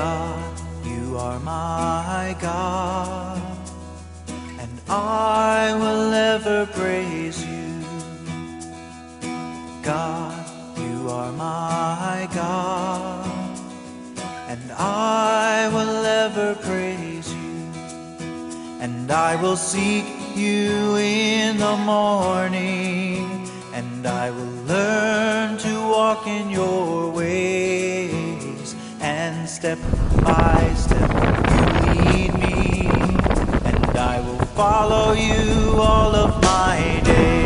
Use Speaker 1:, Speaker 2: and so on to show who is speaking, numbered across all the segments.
Speaker 1: God, you are my God, and I will ever praise you. God, you are my God, and I will ever praise you. And I will seek you in the morning, and I will learn to walk in your ways. And step by step you lead me, and I will follow you all of my days.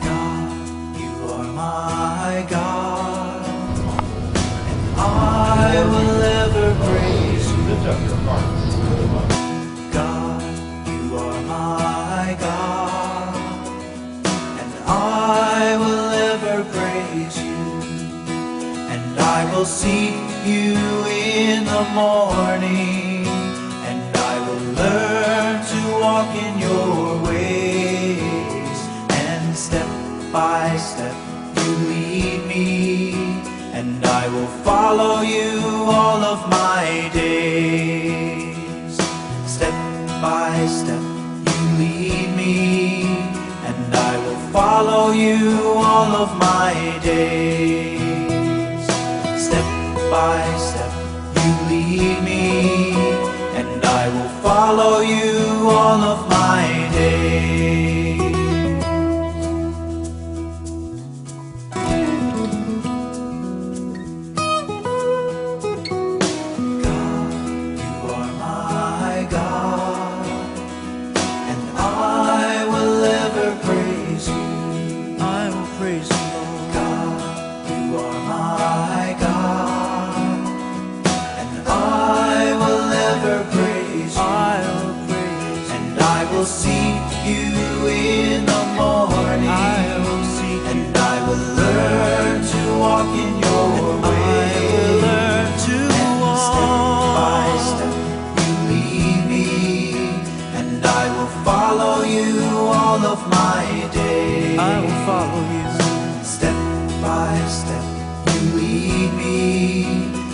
Speaker 1: God, you are my God, and I will ever praise you.
Speaker 2: Lift up your hearts.
Speaker 1: God, you are my God, and I will ever praise you. And I will seek you in the morning, and I will learn to walk in your ways. And step by step you lead me, and I will follow you all of my days. Step by step you lead me, and I will follow you all of my days. Step by step you lead me, and I will follow you all of my days. Seek you in the morning, and I will learn to walk in your ways. Step by step you lead me, and I will follow you all of my days. I will follow you. Step by step you lead me,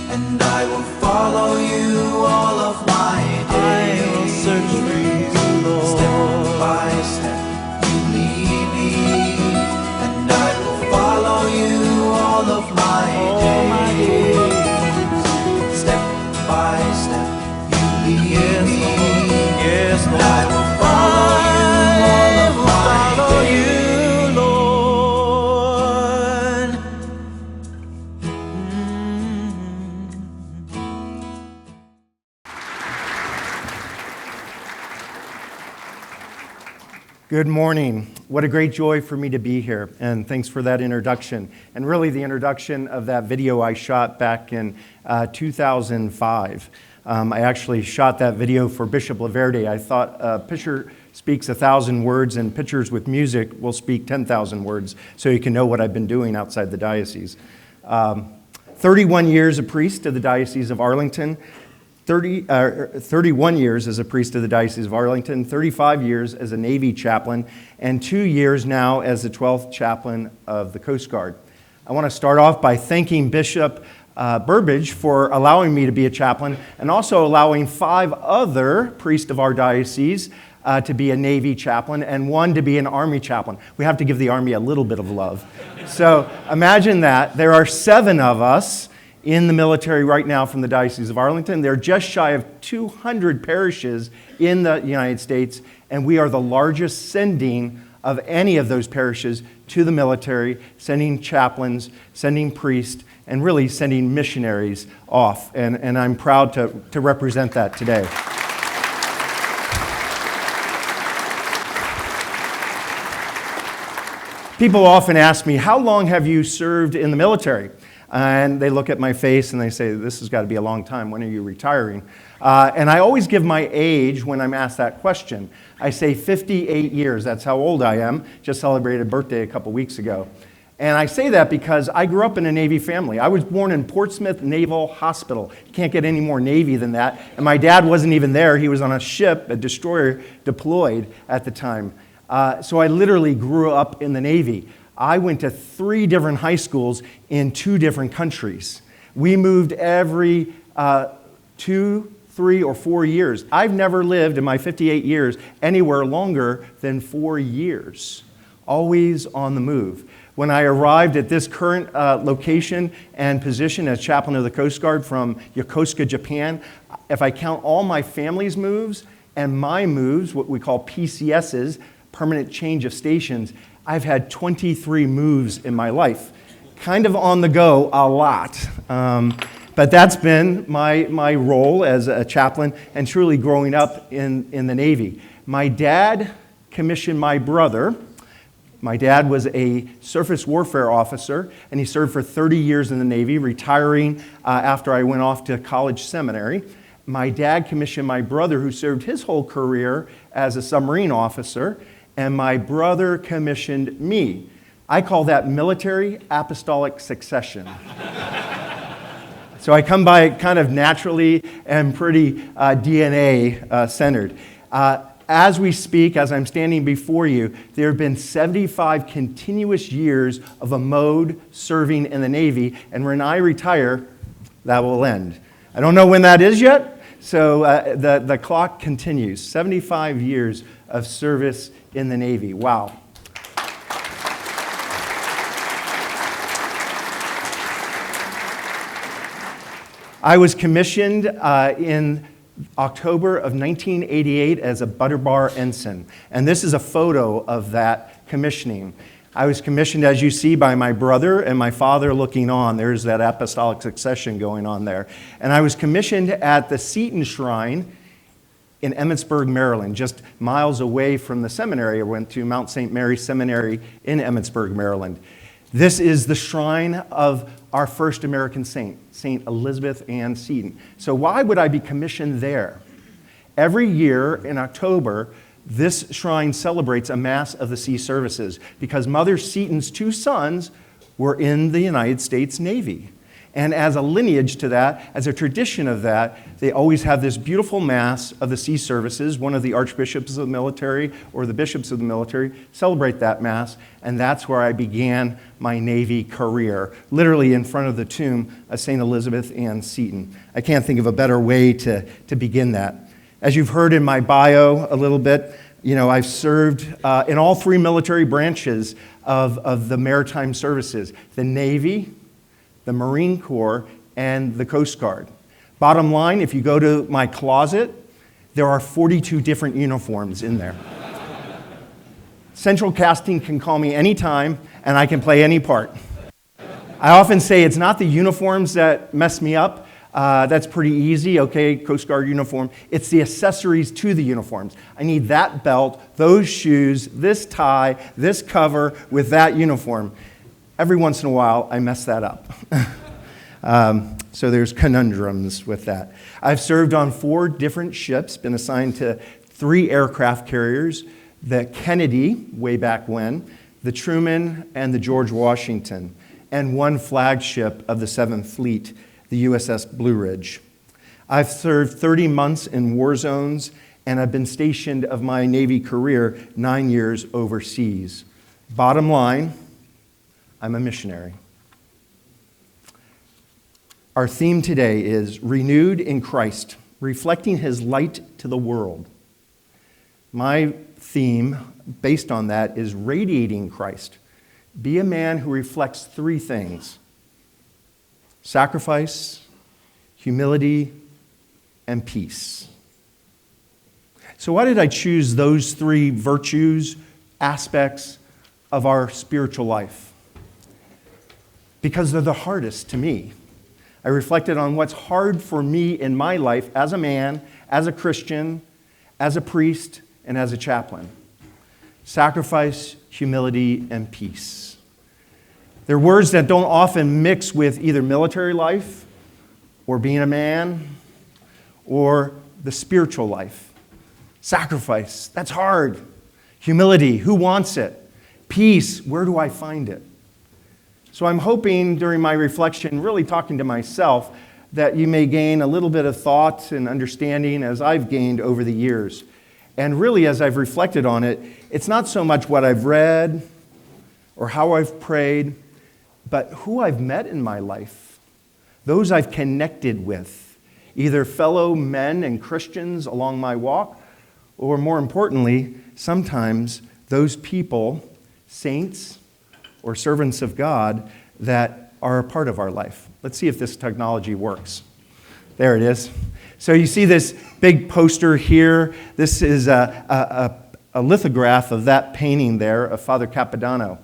Speaker 1: and I will follow you all of my days. I will search for you. Step by step you lead me, and I will follow you all of my days. Step by step you lead me, yes, and I will follow you all of my days. Lord.
Speaker 3: Good morning. What a great joy for me to be here, and thanks for that introduction. And really the introduction of that video I shot back in 2005. I actually shot that video for Bishop Laverde. I thought a picture speaks 1,000 words, and pictures with music will speak 10,000 words, so you can know what I've been doing outside the diocese. 31 years a priest of the Diocese of Arlington. 31 years as a priest of the Diocese of Arlington, 35 years as a Navy chaplain, and 2 years now as the 12th chaplain of the Coast Guard. I want to start off by thanking Bishop Burbidge for allowing me to be a chaplain, and also allowing 5 other priests of our diocese to be a Navy chaplain, and 1 to be an Army chaplain. We have to give the Army a little bit of love. So imagine that. There are 7 of us in the military right now from the Diocese of Arlington. They're just shy of 200 parishes in the United States, and we are the largest sending of any of those parishes to the military, sending chaplains, sending priests, and really sending missionaries off. And I'm proud to represent that today. People often ask me, how long have you served in the military? And they look at my face and they say, this has got to be a long time. When are you retiring? And I always give my age when I'm asked that question. I say 58 years. That's how old I am. Just celebrated a birthday a couple weeks ago. And I say that because I grew up in a Navy family. I was born in Portsmouth Naval Hospital. You can't get any more Navy than that. And my dad wasn't even there. He was on a ship, a destroyer, deployed at the time. So I literally grew up in the Navy. I went to 3 different high schools in 2 different countries. We moved every 2, 3, or 4 years. I've never lived in my 58 years anywhere longer than 4 years, always on the move. When I arrived at this current location and position as chaplain of the Coast Guard from Yokosuka, Japan, if I count all my family's moves and my moves, what we call PCSs, permanent change of stations, I've had 23 moves in my life. Kind of on the go, a lot. But that's been my role as a chaplain and truly growing up in the Navy. My dad commissioned my brother. My dad was a surface warfare officer, and he served for 30 years in the Navy, retiring after I went off to college seminary. My dad commissioned my brother, who served his whole career as a submarine officer, and my brother commissioned me. I call that military apostolic succession. So I come by it kind of naturally and pretty DNA-centered. As we speak, as I'm standing before you, there have been 75 continuous years of a mode serving in the Navy, and when I retire, that will end. I don't know when that is yet, so the clock continues. 75 years of service in the Navy. Wow. I was commissioned in October of 1988 as a butter bar ensign, and this is a photo of that commissioning. I was commissioned, as you see, by my brother and my father looking on. There's that apostolic succession going on there. And I was commissioned at the Seton Shrine in Emmitsburg, Maryland, just miles away from the seminary. I went to Mount St. Mary Seminary in Emmitsburg, Maryland. This is the shrine of our first American saint, St. Elizabeth Ann Seton. So why would I be commissioned there? Every year in October, this shrine celebrates a Mass of the Sea Services because Mother Seton's 2 sons were in the United States Navy. And as a lineage to that, as a tradition of that, they always have this beautiful Mass of the Sea Services. One of the archbishops of the military or the bishops of the military celebrate that Mass, and that's where I began my Navy career, literally in front of the tomb of St. Elizabeth Ann Seton. I can't think of a better way to begin that. As you've heard in my bio a little bit, I've served in all 3 military branches of the maritime services, the Navy, the Marine Corps, and the Coast Guard. Bottom line, if you go to my closet, there are 42 different uniforms in there. Central Casting can call me anytime, and I can play any part. I often say it's not the uniforms that mess me up. That's pretty easy, okay, Coast Guard uniform. It's the accessories to the uniforms. I need that belt, those shoes, this tie, this cover with that uniform. Every once in a while, I mess that up. So there's conundrums with that. I've served on 4 different ships, been assigned to 3 aircraft carriers, the Kennedy, way back when, the Truman, and the George Washington, and 1 flagship of the 7th Fleet, the USS Blue Ridge. I've served 30 months in war zones, and I've been stationed of my Navy career 9 years overseas. Bottom line, I'm a missionary. Our theme today is Renewed in Christ, reflecting His light to the world. My theme, based on that, is Radiating Christ. Be a man who reflects 3 things: sacrifice, humility, and peace. So why did I choose those 3 virtues, aspects of our spiritual life? Because they're the hardest to me. I reflected on what's hard for me in my life as a man, as a Christian, as a priest, and as a chaplain. Sacrifice, humility, and peace. They're words that don't often mix with either military life or being a man or the spiritual life. Sacrifice, that's hard. Humility, who wants it? Peace, where do I find it? So I'm hoping during my reflection, really talking to myself, that you may gain a little bit of thought and understanding as I've gained over the years. And really, as I've reflected on it, it's not so much what I've read or how I've prayed, but who I've met in my life, those I've connected with, either fellow men and Christians along my walk, or more importantly, sometimes those people, saints or servants of God, that are a part of our life. Let's see if this technology works. There it is. So you see this big poster here. This is a lithograph of that painting there of Father Capodanno.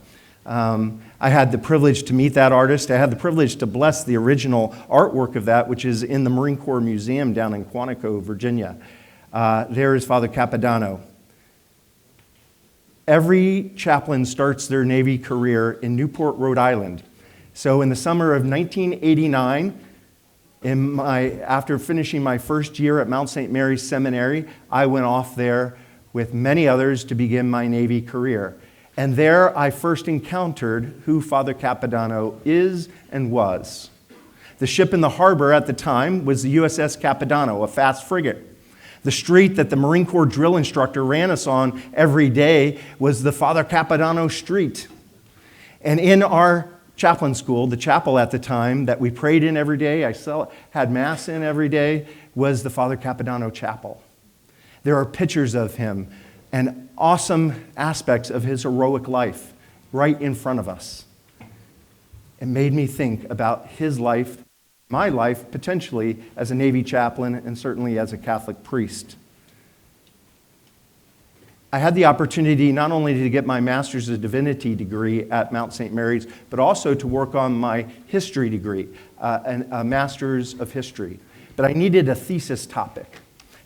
Speaker 3: I had the privilege to meet that artist. I had the privilege to bless the original artwork of that, which is in the Marine Corps Museum down in Quantico, Virginia. There is Father Capodanno. Every chaplain starts their Navy career in Newport, Rhode Island. So in the summer of 1989, after finishing my first year at Mount St. Mary's Seminary, I went off there with many others to begin my Navy career. And there I first encountered who Father Capodanno is and was. The ship in the harbor at the time was the USS Capodanno, a fast frigate. The street that the Marine Corps drill instructor ran us on every day was the Father Capodanno Street. And in our chaplain school, the chapel at the time that we prayed in every day, I still had Mass in every day, was the Father Capodanno Chapel. There are pictures of him and awesome aspects of his heroic life right in front of us. It made me think about his life, my life, potentially as a Navy chaplain and certainly as a Catholic priest. I had the opportunity not only to get my Master's of Divinity degree at Mount St. Mary's, but also to work on my history degree, a Master's of History. But I needed a thesis topic.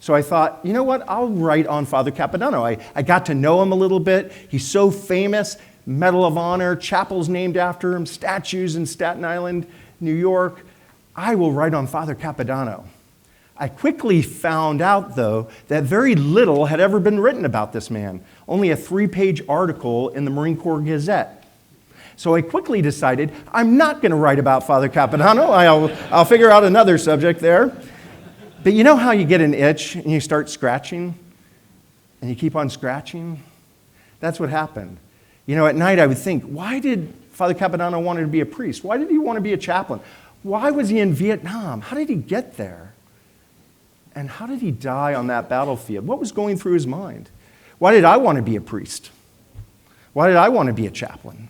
Speaker 3: So I thought, you know what, I'll write on Father Capodanno. I got to know him a little bit. He's so famous, Medal of Honor, chapels named after him, statues in Staten Island, New York. I will write on Father Capodanno. I quickly found out, though, that very little had ever been written about this man, only a 3-page article in the Marine Corps Gazette. So I quickly decided I'm not going to write about Father Capodanno. I'll figure out another subject there. But you know how you get an itch and you start scratching and you keep on scratching? That's what happened. You know, at night I would think, why did Father Capodanno want to be a priest? Why did he want to be a chaplain? Why was he in Vietnam? How did he get there? And how did he die on that battlefield? What was going through his mind? Why did I want to be a priest? Why did I want to be a chaplain?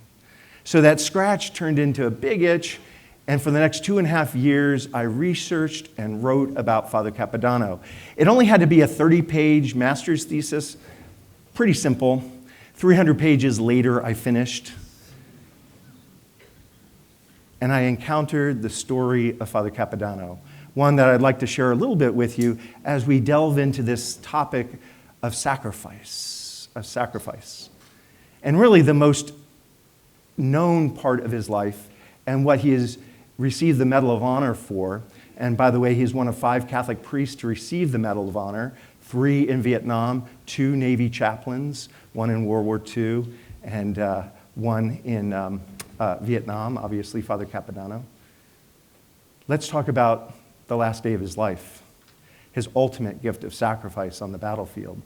Speaker 3: So that scratch turned into a big itch, and for the next 2.5 years, I researched and wrote about Father Capodanno. It only had to be a 30-page master's thesis, pretty simple. 300 pages later, I finished. And I encountered the story of Father Capodanno, one that I'd like to share a little bit with you as we delve into this topic of sacrifice. And really the most known part of his life and what he has received the Medal of Honor for. And by the way, he's one of 5 Catholic priests to receive the Medal of Honor, 3 in Vietnam, 2 Navy chaplains, 1 in World War II, and 1 in Vietnam, obviously Father Capodanno. Let's talk about the last day of his life, his ultimate gift of sacrifice on the battlefield.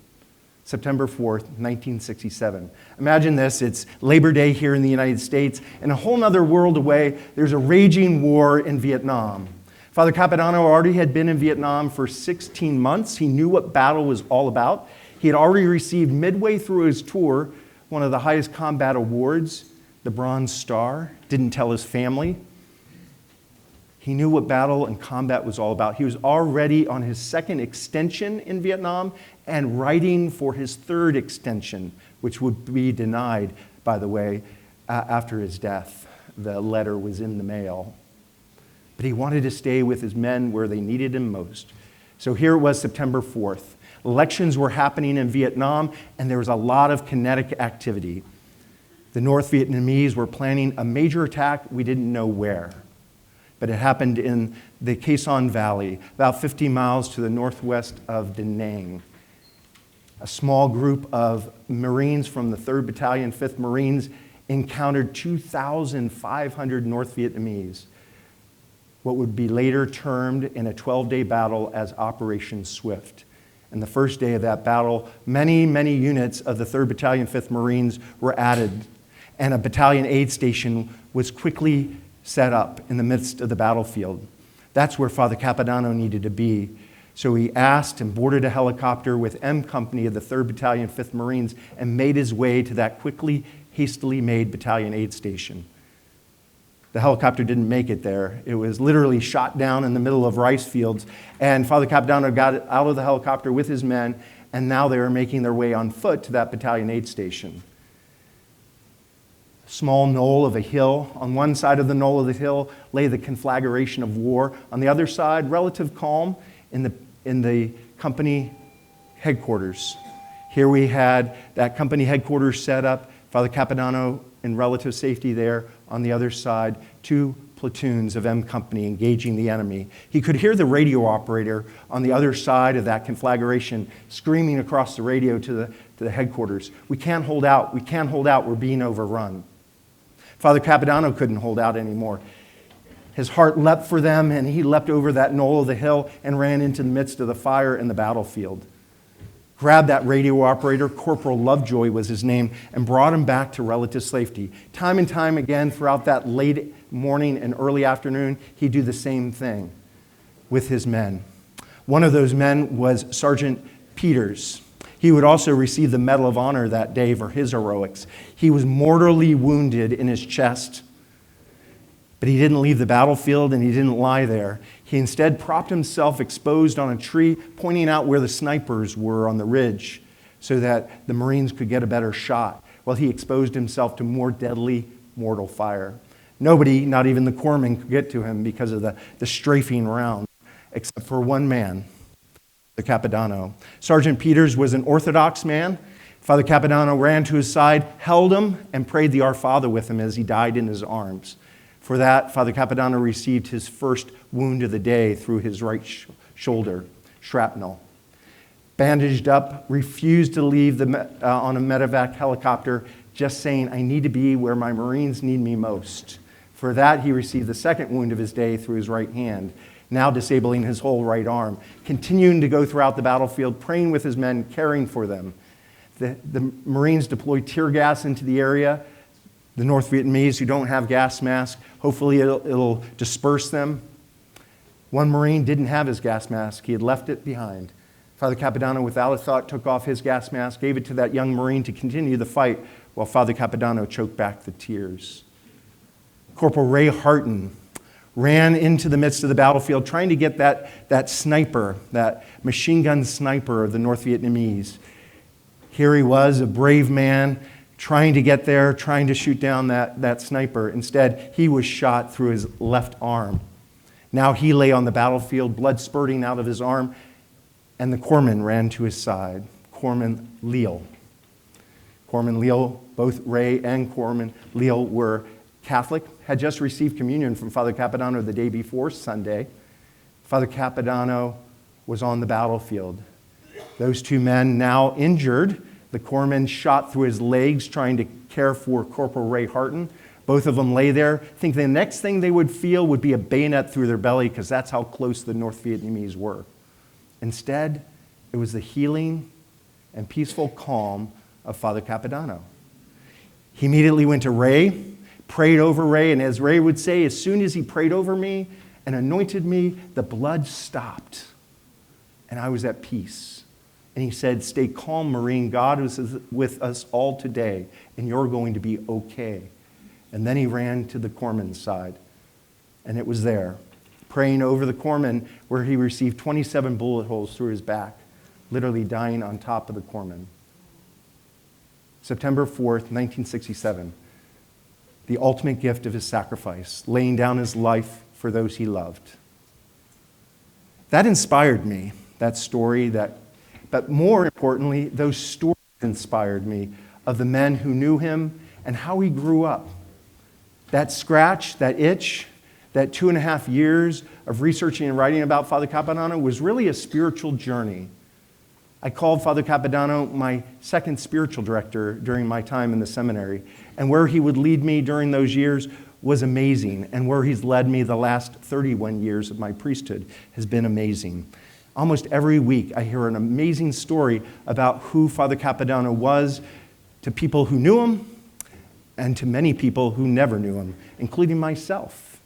Speaker 3: September 4th, 1967. Imagine this, it's Labor Day here in the United States, and a whole other world away, there's a raging war in Vietnam. Father Capodanno already had been in Vietnam for 16 months. He knew what battle was all about. He had already received midway through his tour one of the highest combat awards, the Bronze Star. Didn't tell his family. He knew what battle and combat was all about. He was already on his 2nd extension in Vietnam and writing for his 3rd extension, which would be denied, by the way, after his death. The letter was in the mail. But he wanted to stay with his men where they needed him most. So here it was, September 4th. Elections were happening in Vietnam, and there was a lot of kinetic activity. The North Vietnamese were planning a major attack. We didn't know where. But it happened in the Quai Son Valley, about 50 miles to the northwest of Da Nang. A small group of Marines from the 3rd Battalion, 5th Marines, encountered 2,500 North Vietnamese, what would be later termed in a 12-day battle as Operation Swift. And the first day of that battle, many, many units of the 3rd Battalion, 5th Marines were added. and a battalion aid station was quickly set up in the midst of the battlefield. That's where Father Capodanno needed to be. So he asked and boarded a helicopter with M Company of the 3rd Battalion, 5th Marines, and made his way to that quickly, hastily made battalion aid station. The helicopter didn't make it there. It was literally shot down in the middle of rice fields, and Father Capodanno got out of the helicopter with his men, and now they were making their way on foot to that battalion aid station. Small knoll of a hill. On one side of the knoll of the hill lay the conflagration of war. On the other side, relative calm in the company headquarters. Here we had that company headquarters set up, Father Capodanno in relative safety there. On the other side, 2 platoons of M Company engaging the enemy. He could hear the radio operator on the other side of that conflagration screaming across the radio to the headquarters, "We can't hold out, we can't hold out, we're being overrun." Father Capodanno couldn't hold out anymore. His heart leapt for them, and he leapt over that knoll of the hill and ran into the midst of the fire in the battlefield. Grabbed that radio operator, Corporal Lovejoy was his name, and brought him back to relative safety. Time and time again throughout that late morning and early afternoon, he'd do the same thing with his men. One of those men was Sergeant Peters. He would also receive the Medal of Honor that day for his heroics. He was mortally wounded in his chest, but he didn't leave the battlefield and he didn't lie there. He instead propped himself exposed on a tree, pointing out where the snipers were on the ridge so that the Marines could get a better shot, while he exposed himself to more deadly mortal fire. Nobody, not even the corpsmen, could get to him because of the strafing round, except for one man, the Capodanno. Sergeant Peters was an Orthodox man. Father Capodanno ran to his side, held him, and prayed the Our Father with him as he died in his arms. For that, Father Capodanno received his first wound of the day through his right shoulder, shrapnel. Bandaged up, refused to leave on a medevac helicopter, just saying, "I need to be where my Marines need me most." For that, he received the second wound of his day through his right hand, now disabling his whole right arm, continuing to go throughout the battlefield, praying with his men, caring for them. The Marines deployed tear gas into the area. The North Vietnamese who don't have gas masks, hopefully it'll disperse them. One Marine didn't have his gas mask. He had left it behind. Father Capodanno, without a thought, took off his gas mask, gave it to that young Marine to continue the fight, while Father Capodanno choked back the tears. Corporal Ray Harton ran into the midst of the battlefield trying to get that sniper, that machine gun sniper of the North Vietnamese. Here he was, a brave man, trying to get there, trying to shoot down that sniper. Instead, he was shot through his left arm. Now he lay on the battlefield, blood spurting out of his arm, and the corpsman ran to his side, Corpsman Leal. Corpsman Leal, both Ray and Corpsman Leal were Catholic, had just received communion from Father Capodanno the day before Sunday. Father Capodanno was on the battlefield. Those 2 men now injured. The corpsman shot through his legs trying to care for Corporal Ray Harton. Both of them lay there. I think the next thing they would feel would be a bayonet through their belly, because that's how close the North Vietnamese were. Instead, it was the healing and peaceful calm of Father Capodanno. He immediately went to Ray, prayed over Ray, and as Ray would say, as soon as he prayed over me and anointed me, the blood stopped, and I was at peace. And he said, "Stay calm, Marine. God is with us all today, and you're going to be okay." And then he ran to the corpsman's side, and it was there, praying over the corpsman, where he received 27 bullet holes through his back, literally dying on top of the corpsman. September 4th, 1967, the ultimate gift of his sacrifice, laying down his life for those he loved. That inspired me, that story, but more importantly, those stories inspired me of the men who knew him and how he grew up. That scratch, that itch, that 2.5 years of researching and writing about Father Capodanno was really a spiritual journey. I called Father Capodanno my second spiritual director during my time in the seminary, and where he would lead me during those years was amazing, and where he's led me the last 31 years of my priesthood has been amazing. Almost every week, I hear an amazing story about who Father Capodanno was to people who knew him and to many people who never knew him, including myself.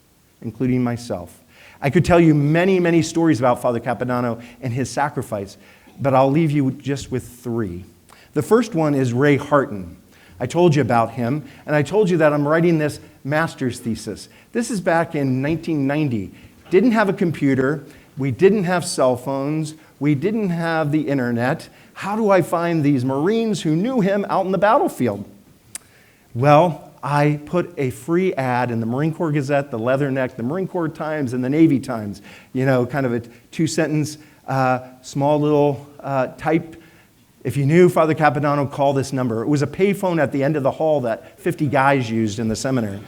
Speaker 3: I could tell you many, many stories about Father Capodanno and his sacrifice, but I'll leave you just with 3. The first one is Ray Harton. I told you about him, and I told you that I'm writing this master's thesis. This is back in 1990. Didn't have a computer. We didn't have cell phones. We didn't have the internet. How do I find these Marines who knew him out in the battlefield? Well, I put a free ad in the Marine Corps Gazette, the Leatherneck, the Marine Corps Times, and the Navy Times. Kind of a 2-sentence, small little type. If you knew Father Capodanno, call this number. It was a payphone at the end of the hall that 50 guys used in the seminary.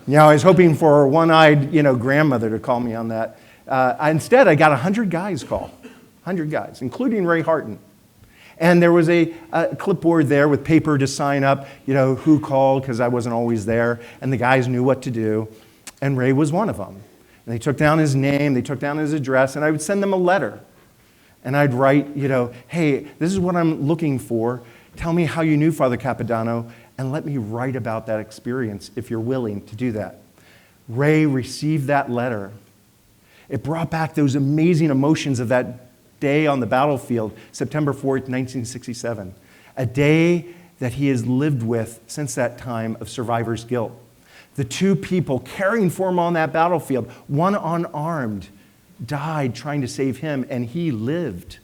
Speaker 3: I was hoping for a one-eyed, grandmother to call me on that. Instead, I got 100 guys call. 100 guys, including Ray Harton. And there was a clipboard there with paper to sign up, who called, because I wasn't always there. And the guys knew what to do. And Ray was one of them. And they took down his name, they took down his address, and I would send them a letter. And I'd write, hey, this is what I'm looking for. Tell me how you knew Father Capodanno, and let me write about that experience if you're willing to do that. Ray received that letter. It brought back those amazing emotions of that day on the battlefield, September 4th, 1967. A day that he has lived with since that time of survivor's guilt. The 2 people caring for him on that battlefield, one unarmed, died trying to save him, and he lived.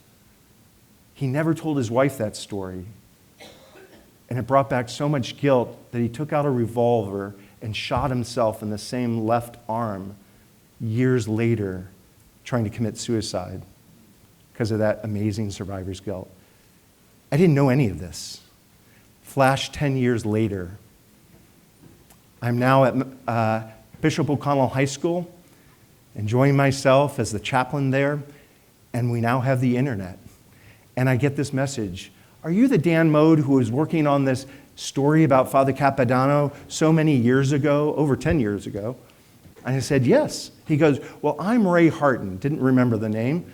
Speaker 3: He never told his wife that story. And it brought back so much guilt that he took out a revolver and shot himself in the same left arm years later, trying to commit suicide because of that amazing survivor's guilt. I didn't know any of this. Flash 10 years later, I'm now at Bishop O'Connell High School, enjoying myself as the chaplain there, and we now have the internet. And I get this message: are you the Dan Mode who was working on this story about Father Capodanno so many years ago, over 10 years ago? And I said, yes. He goes, well, I'm Ray Harton, didn't remember the name.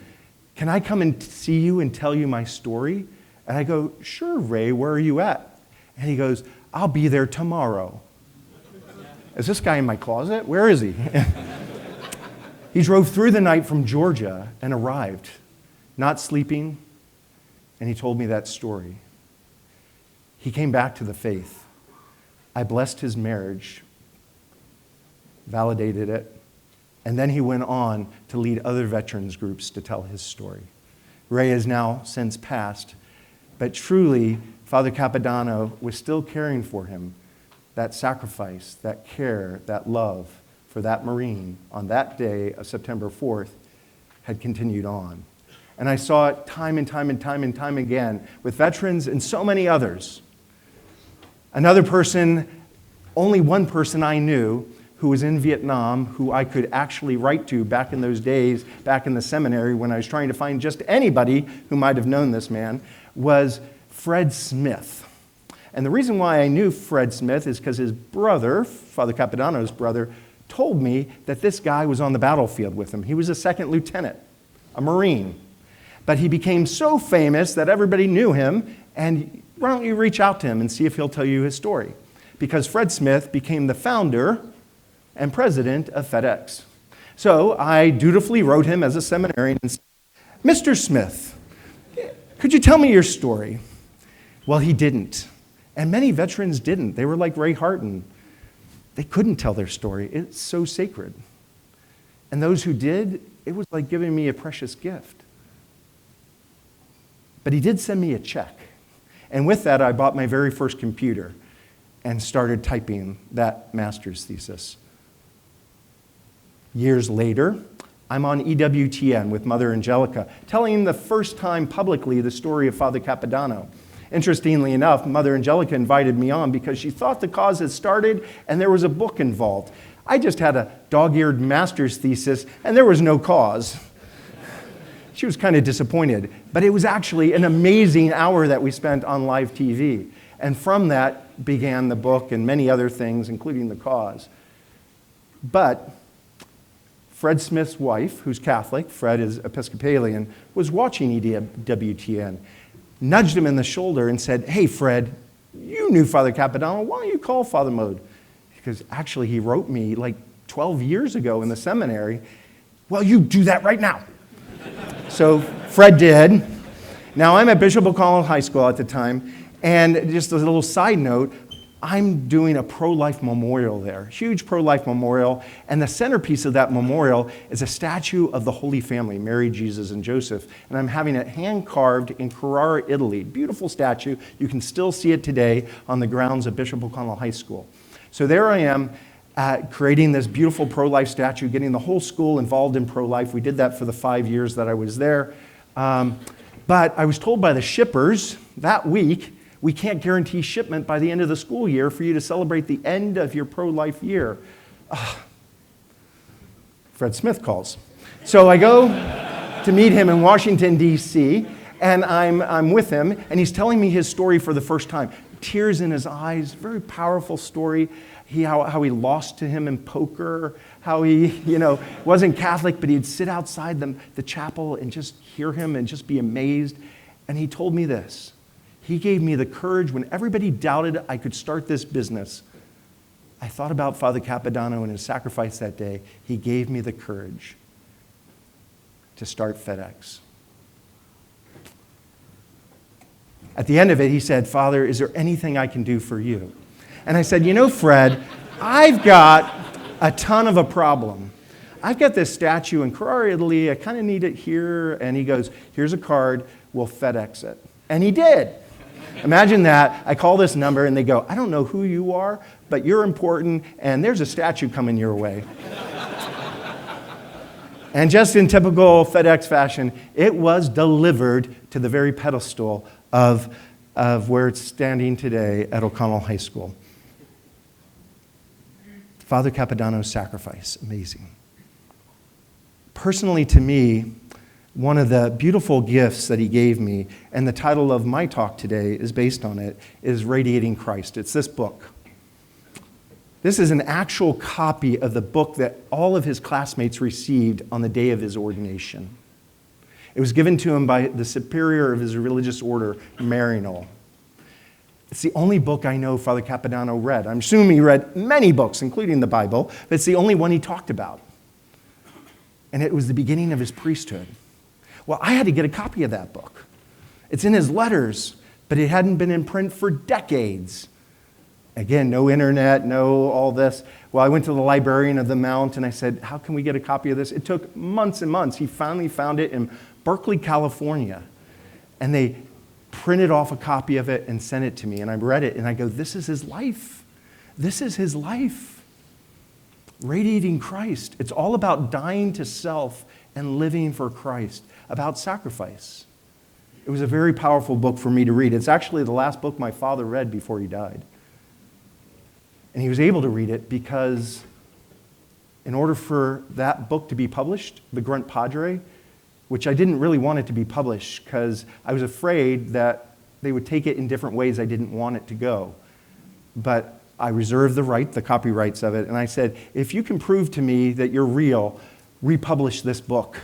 Speaker 3: Can I come and see you and tell you my story? And I go, sure, Ray, where are you at? And he goes, I'll be there tomorrow. Is this guy in my closet? Where is he? He drove through the night from Georgia and arrived, not sleeping, and he told me that story. He came back to the faith. I blessed his marriage, validated it, and then he went on to lead other veterans groups to tell his story. Ray has now since passed, but truly, Father Capodanno was still caring for him. That sacrifice, that care, that love for that Marine on that day of September 4th had continued on. And I saw it time and time and time and time again with veterans and so many others. Another person, only one person I knew who was in Vietnam, who I could actually write to back in those days, back in the seminary when I was trying to find just anybody who might have known this man, was Fred Smith. And the reason why I knew Fred Smith is because his brother, Father Capodanno's brother, told me that this guy was on the battlefield with him. He was a second lieutenant, a Marine. But he became so famous that everybody knew him, and why don't you reach out to him and see if he'll tell you his story? Because Fred Smith became the founder and president of FedEx. So I dutifully wrote him as a seminarian and said, Mr. Smith, could you tell me your story? Well, he didn't. And many veterans didn't. They were like Ray Harton. They couldn't tell their story. It's so sacred. And those who did, it was like giving me a precious gift. But he did send me a check. And with that, I bought my very first computer and started typing that master's thesis. Years later, I'm on EWTN with Mother Angelica, telling the first time publicly the story of Father Capodanno. Interestingly enough, Mother Angelica invited me on because she thought the cause had started and there was a book involved. I just had a dog-eared master's thesis and there was no cause. She was kind of disappointed, but it was actually an amazing hour that we spent on live TV. And from that began the book and many other things, including the cause. But Fred Smith's wife, who's Catholic, Fred is Episcopalian, was watching EWTN, nudged him in the shoulder and said, hey, Fred, you knew Father Capodanno. Why don't you call Father Mode? Because actually he wrote me like 12 years ago in the seminary. Well, you do that right now. So Fred did. Now I'm at Bishop O'Connell High School at the time, and just a little side note, I'm doing a pro-life memorial there, huge pro-life memorial, and the centerpiece of that memorial is a statue of the Holy Family, Mary, Jesus, and Joseph, and I'm having it hand-carved in Carrara, Italy. Beautiful statue. You can still see it today on the grounds of Bishop O'Connell High School. So there I am, creating this beautiful pro-life statue, getting the whole school involved in pro-life. We did that for the 5 years that I was there. But I was told by the shippers that week, we can't guarantee shipment by the end of the school year for you to celebrate the end of your pro-life year. Fred Smith calls. So I go to meet him in Washington, D.C., and I'm with him, and he's telling me his story for the first time. Tears in his eyes, very powerful story. How he lost to him in poker, how he, wasn't Catholic, but he'd sit outside the chapel and just hear him and just be amazed. And he told me this. He gave me the courage when everybody doubted I could start this business. I thought about Father Capodanno and his sacrifice that day. He gave me the courage to start FedEx. At the end of it, he said, Father, is there anything I can do for you? And I said, Fred, I've got a ton of a problem. I've got this statue in Carrara, Italy. I kind of need it here. And he goes, here's a card. We'll FedEx it. And he did. Imagine that. I call this number and they go, I don't know who you are, but you're important and there's a statue coming your way. And just in typical FedEx fashion, it was delivered to the very pedestal of where it's standing today at O'Connell High School. Father Capodanno's sacrifice, amazing. Personally to me, one of the beautiful gifts that he gave me, and the title of my talk today is based on it, is Radiating Christ. It's this book. This is an actual copy of the book that all of his classmates received on the day of his ordination. It was given to him by the superior of his religious order, Maryknoll. It's the only book I know Father Capodanno read. I'm assuming he read many books, including the Bible, but it's the only one he talked about. And it was the beginning of his priesthood. Well, I had to get a copy of that book. It's in his letters, but it hadn't been in print for decades. Again, no internet, no all this. Well, I went to the librarian of the Mount and I said, how can we get a copy of this? It took months and months. He finally found it in Berkeley, California. And they printed off a copy of it and sent it to me. And I read it and I go, this is his life. This is his life. Radiating Christ. It's all about dying to self and living for Christ, about sacrifice. It was a very powerful book for me to read. It's actually the last book my father read before he died. And he was able to read it because in order for that book to be published, the Grunt Padre, which I didn't really want it to be published because I was afraid that they would take it in different ways I didn't want it to go. But I reserved the copyrights of it, and I said, if you can prove to me that you're real, republish this book.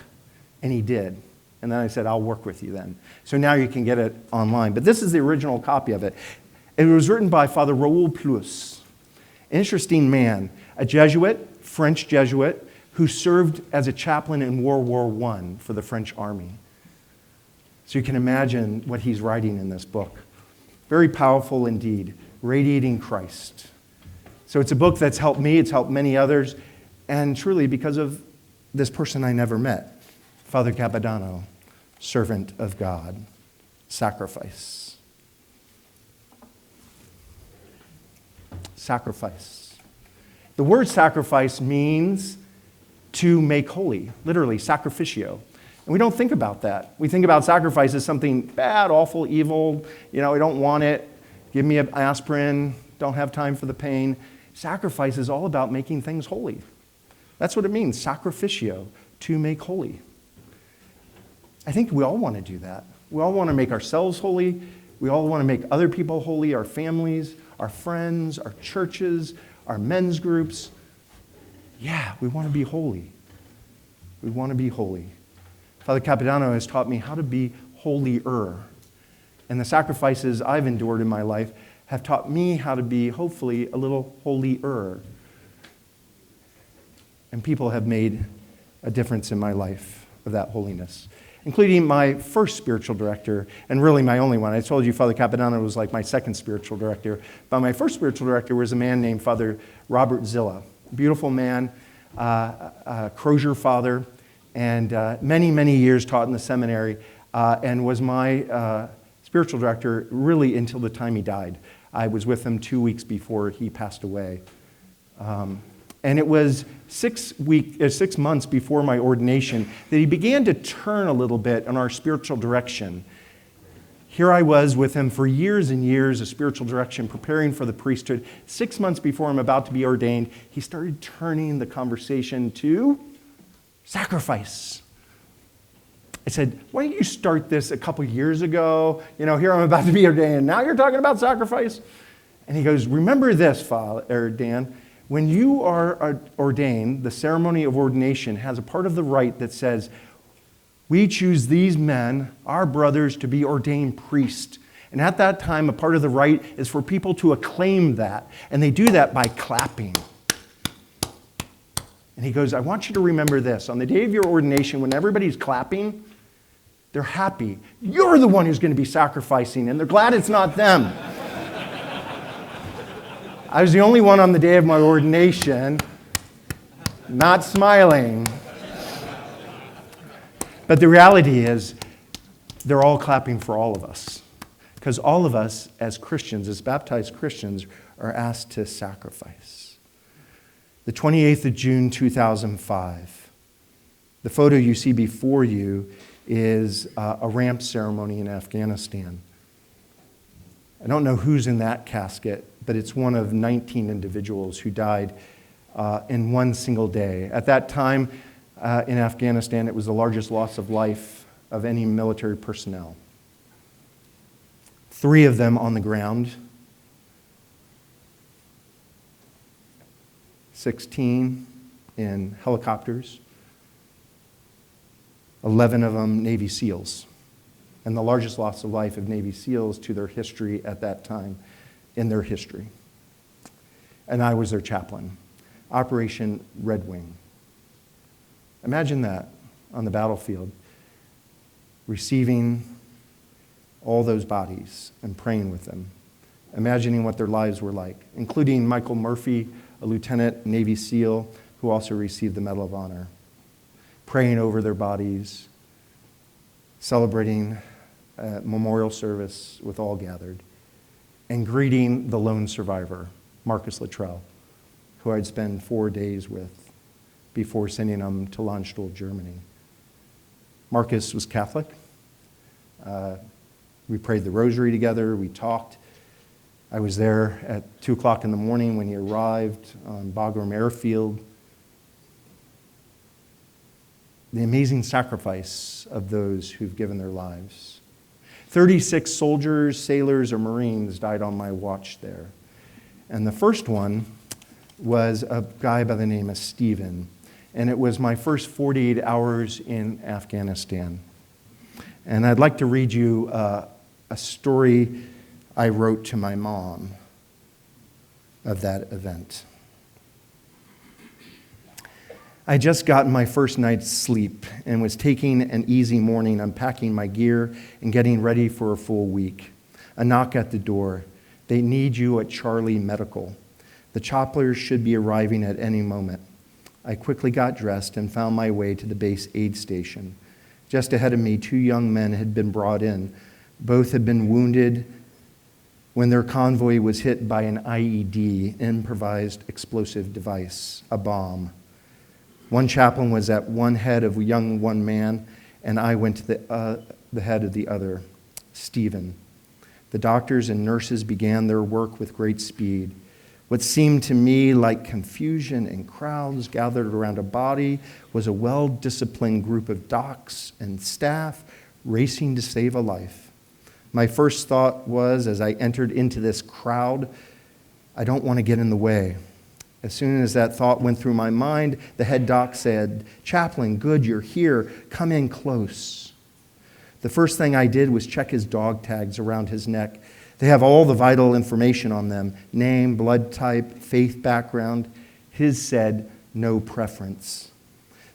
Speaker 3: And he did. And then I said, I'll work with you then. So now you can get it online. But this is the original copy of it. It was written by Father Raoul Plus, interesting man, a Jesuit, French Jesuit, who served as a chaplain in World War I for the French army. So you can imagine what he's writing in this book. Very powerful indeed, Radiating Christ. So it's a book that's helped me, it's helped many others, and truly because of this person I never met, Father Capodanno, servant of God, sacrifice. Sacrifice. The word sacrifice means to make holy, literally, sacrificio. And we don't think about that. We think about sacrifice as something bad, awful, evil, I don't want it, give me an aspirin, don't have time for the pain. Sacrifice is all about making things holy. That's what it means, sacrificio, to make holy. I think we all want to do that. We all want to make ourselves holy. We all want to make other people holy, our families, our friends, our churches, our men's groups. Yeah, we want to be holy. We want to be holy. Father Capodanno has taught me how to be holier. And the sacrifices I've endured in my life have taught me how to be, hopefully, a little holier. And people have made a difference in my life of that holiness, including my first spiritual director, and really my only one. I told you Father Capodanno was like my second spiritual director, but my first spiritual director was a man named Father Robert Zilla, beautiful man, Crozier father, and many, many years taught in the seminary, and was my spiritual director really until the time he died. I was with him 2 weeks before he passed away. And it was 6 months before my ordination that he began to turn a little bit on our spiritual direction. Here I was with him for years and years of spiritual direction, preparing for the priesthood. 6 months before I'm about to be ordained, he started turning the conversation to sacrifice. I said, why didn't you start this a couple years ago? Here I'm about to be ordained, and now you're talking about sacrifice? And he goes, remember this, Father Dan. When you are ordained, the ceremony of ordination has a part of the rite that says, we choose these men, our brothers, to be ordained priests. And at that time, a part of the rite is for people to acclaim that. And they do that by clapping. And he goes, I want you to remember this. On the day of your ordination, when everybody's clapping, they're happy. You're the one who's going to be sacrificing, and they're glad it's not them. I was the only one on the day of my ordination not smiling. But the reality is, they're all clapping for all of us. Because all of us, as Christians, as baptized Christians, are asked to sacrifice. The 28th of June, 2005. The photo you see before you is a ramp ceremony in Afghanistan. I don't know who's in that casket, but it's one of 19 individuals who died in one single day. At that time in Afghanistan, it was the largest loss of life of any military personnel. 3 of them on the ground, 16 in helicopters, 11 of them Navy SEALs. And the largest loss of life of Navy SEALs to their history at that time in their history. And I was their chaplain. Operation Red Wing. Imagine that on the battlefield, receiving all those bodies and praying with them, imagining what their lives were like, including Michael Murphy, a lieutenant Navy SEAL who also received the Medal of Honor, praying over their bodies, celebrating a memorial service with all gathered, and greeting the lone survivor, Marcus Luttrell, who I'd spent 4 days with before sending him to Landstuhl, Germany. Marcus was Catholic. We prayed the rosary together. We talked. I was there at 2 o'clock in the morning when he arrived on Bagram Airfield. The amazing sacrifice of those who've given their lives. 36 soldiers, sailors, or Marines died on my watch there. And the first one was a guy by the name of Stephen. And it was my first 48 hours in Afghanistan. And I'd like to read you a story I wrote to my mom of that event. I just gotten my first night's sleep and was taking an easy morning, unpacking my gear and getting ready for a full week. A knock at the door. They need you at Charlie Medical. The choppers should be arriving at any moment. I quickly got dressed and found my way to the base aid station. Just ahead of me, 2 young men had been brought in. Both had been wounded when their convoy was hit by an IED, improvised explosive device, a bomb. One chaplain was at one head of one man, and I went to the head of the other, Stephen. The doctors and nurses began their work with great speed. What seemed to me like confusion and crowds gathered around a body was a well-disciplined group of docs and staff racing to save a life. My first thought was, as I entered into this crowd, I don't want to get in the way. As soon as that thought went through my mind, the head doc said, "Chaplain, good, you're here. Come in close." The first thing I did was check his dog tags around his neck. They have all the vital information on them: name, blood type, faith background. His said, no preference.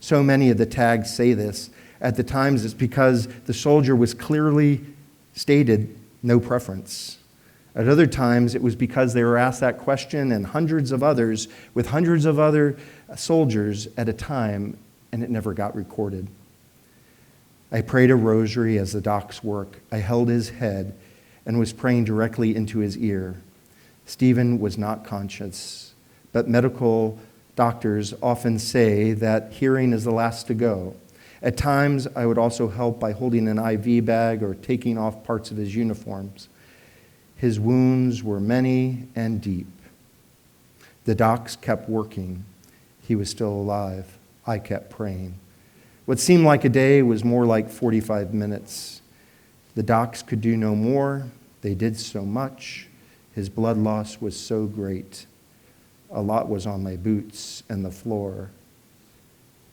Speaker 3: So many of the tags say this. At the times, it's because the soldier was clearly stated, no preference. At other times, it was because they were asked that question and hundreds of others with hundreds of other soldiers at a time, and it never got recorded. I prayed a rosary as the docs work. I held his head and was praying directly into his ear. Stephen was not conscious, but medical doctors often say that hearing is the last to go. At times, I would also help by holding an IV bag or taking off parts of his uniforms. His wounds were many and deep. The docs kept working. He was still alive. I kept praying. What seemed like a day was more like 45 minutes. The docs could do no more. They did so much. His blood loss was so great. A lot was on my boots and the floor.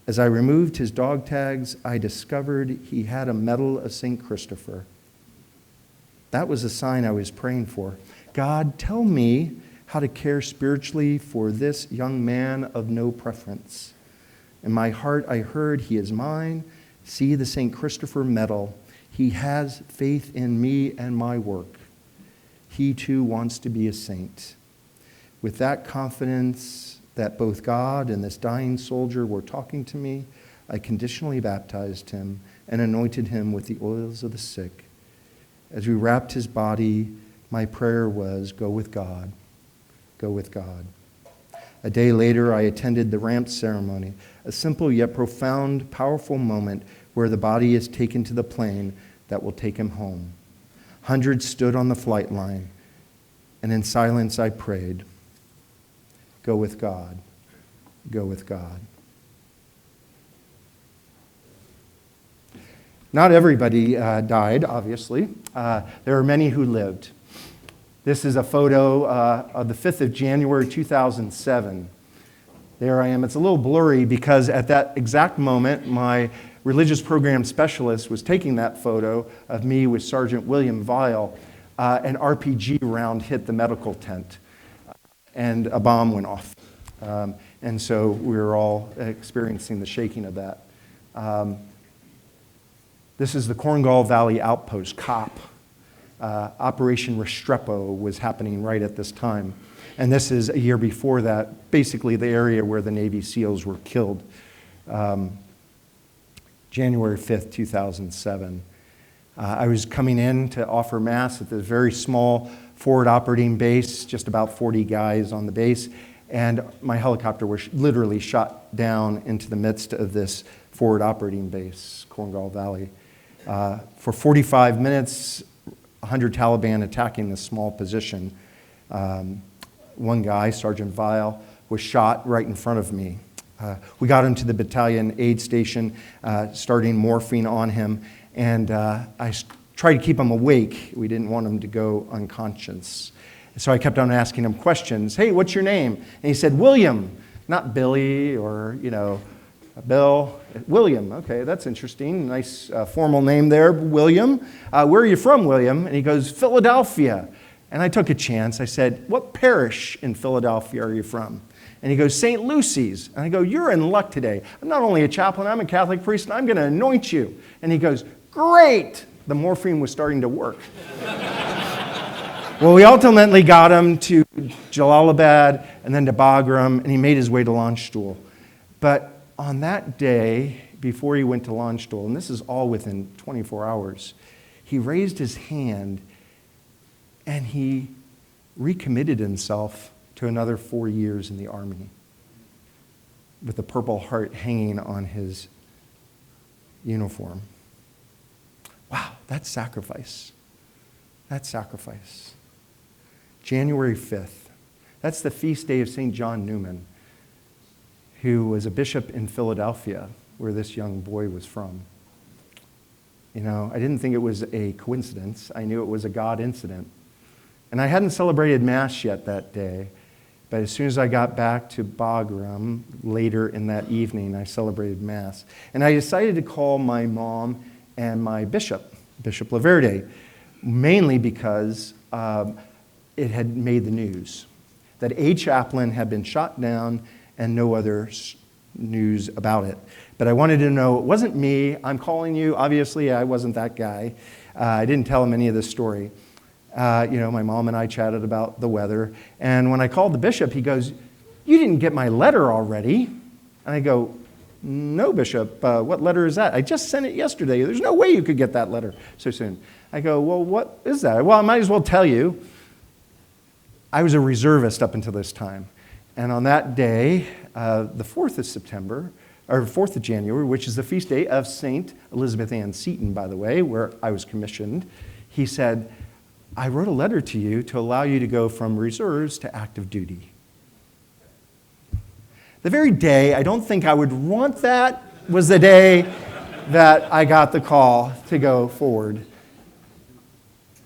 Speaker 3: As I removed his dog tags, I discovered he had a medal of St. Christopher. That was a sign I was praying for. God, tell me how to care spiritually for this young man of no preference. In my heart, I heard, he is mine. See the St. Christopher medal. He has faith in me and my work. He too wants to be a saint. With that confidence that both God and this dying soldier were talking to me, I conditionally baptized him and anointed him with the oils of the sick. As we wrapped his body, my prayer was, go with God, go with God. A day later, I attended the ramp ceremony, a simple yet profound, powerful moment where the body is taken to the plane that will take him home. Hundreds stood on the flight line, and in silence I prayed, go with God, go with God. Not everybody died, obviously. There are many who lived. This is a photo of the 5th of January, 2007. There I am. It's a little blurry because at that exact moment, my religious program specialist was taking that photo of me with Sergeant William Vile. An RPG round hit the medical tent, and a bomb went off. And so we were all experiencing the shaking of that. This is the Cornwall Valley Outpost, COP. Operation Restrepo was happening right at this time. And this is a year before that, basically the area where the Navy SEALs were killed. January 5th, 2007. I was coming in to offer Mass at this very small forward operating base, just about 40 guys on the base, and my helicopter was literally shot down into the midst of this forward operating base, Cornwall Valley. For 45 minutes, 100 Taliban attacking this small position. One guy, Sergeant Vile, was shot right in front of me. We got him to the battalion aid station, starting morphine on him, and I tried to keep him awake. We didn't want him to go unconscious. So I kept on asking him questions. Hey, what's your name? And he said, William, not Billy or, Bill. William, okay, that's interesting. Nice formal name there, William. Where are you from, William? And he goes, Philadelphia. And I took a chance. I said, what parish in Philadelphia are you from? And he goes, St. Lucy's. And I go, you're in luck today. I'm not only a chaplain, I'm a Catholic priest, and I'm going to anoint you. And he goes, great. The morphine was starting to work. Well, we ultimately got him to Jalalabad and then to Bagram, and he made his way to Launchstool. But on that day, before he went to Launchstool, and this is all within 24 hours, he raised his hand and he recommitted himself to another 4 years in the Army with the Purple Heart hanging on his uniform. Wow, that's sacrifice. That's sacrifice. January 5th. That's the feast day of St. John Newman, who was a bishop in Philadelphia, where this young boy was from. I didn't think it was a coincidence. I knew it was a God incident. And I hadn't celebrated Mass yet that day, but as soon as I got back to Bagram later in that evening, I celebrated Mass. And I decided to call my mom and my bishop, Bishop Laverde, mainly because it had made the news, that a chaplain had been shot down and no other news about it. But I wanted to know, it wasn't me. I'm calling you. Obviously, I wasn't that guy. I didn't tell him any of this story. My mom and I chatted about the weather. And when I called the bishop, he goes, "You didn't get my letter already?" And I go, "No, Bishop. What letter is that? I just sent it yesterday. There's no way you could get that letter so soon." I go, "Well, what is that?" "Well, I might as well tell you. I was a reservist up until this time. And on that day, the 4th of September, or 4th of January, which is the feast day of St. Elizabeth Ann Seton, by the way, where I was commissioned, he said, I wrote a letter to you to allow you to go from reserves to active duty." The very day I don't think I would want that was the day that I got the call to go forward.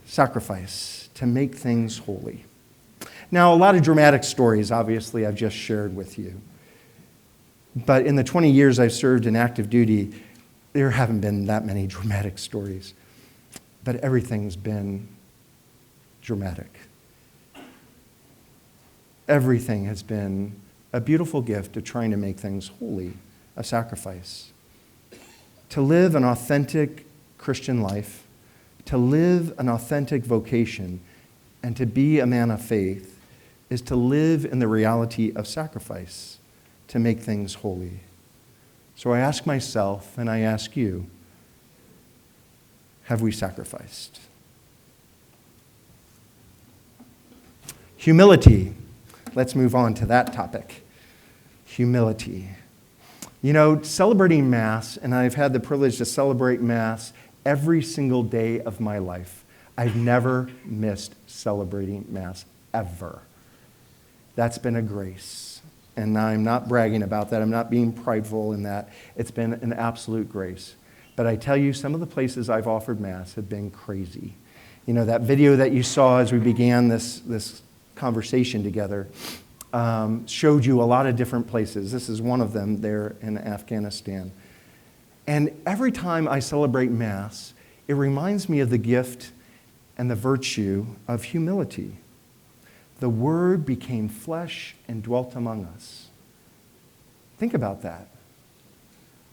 Speaker 3: Sacrifice, to make things holy. Now, a lot of dramatic stories, obviously, I've just shared with you. But in the 20 years I've served in active duty, there haven't been that many dramatic stories. But everything's been dramatic. Everything has been a beautiful gift of trying to make things holy, a sacrifice. To live an authentic Christian life, to live an authentic vocation, and to be a man of faith is to live in the reality of sacrifice, to make things holy. So I ask myself, and I ask you, have we sacrificed? Humility. Let's move on to that topic. Humility. Celebrating Mass, and I've had the privilege to celebrate Mass every single day of my life. I've never missed celebrating Mass, ever. That's been a grace. And I'm not bragging about that. I'm not being prideful in that. It's been an absolute grace. But I tell you, some of the places I've offered Mass have been crazy. That video that you saw as we began this conversation together showed you a lot of different places. This is one of them there in Afghanistan. And every time I celebrate Mass, it reminds me of the gift and the virtue of humility. The Word became flesh and dwelt among us. Think about that.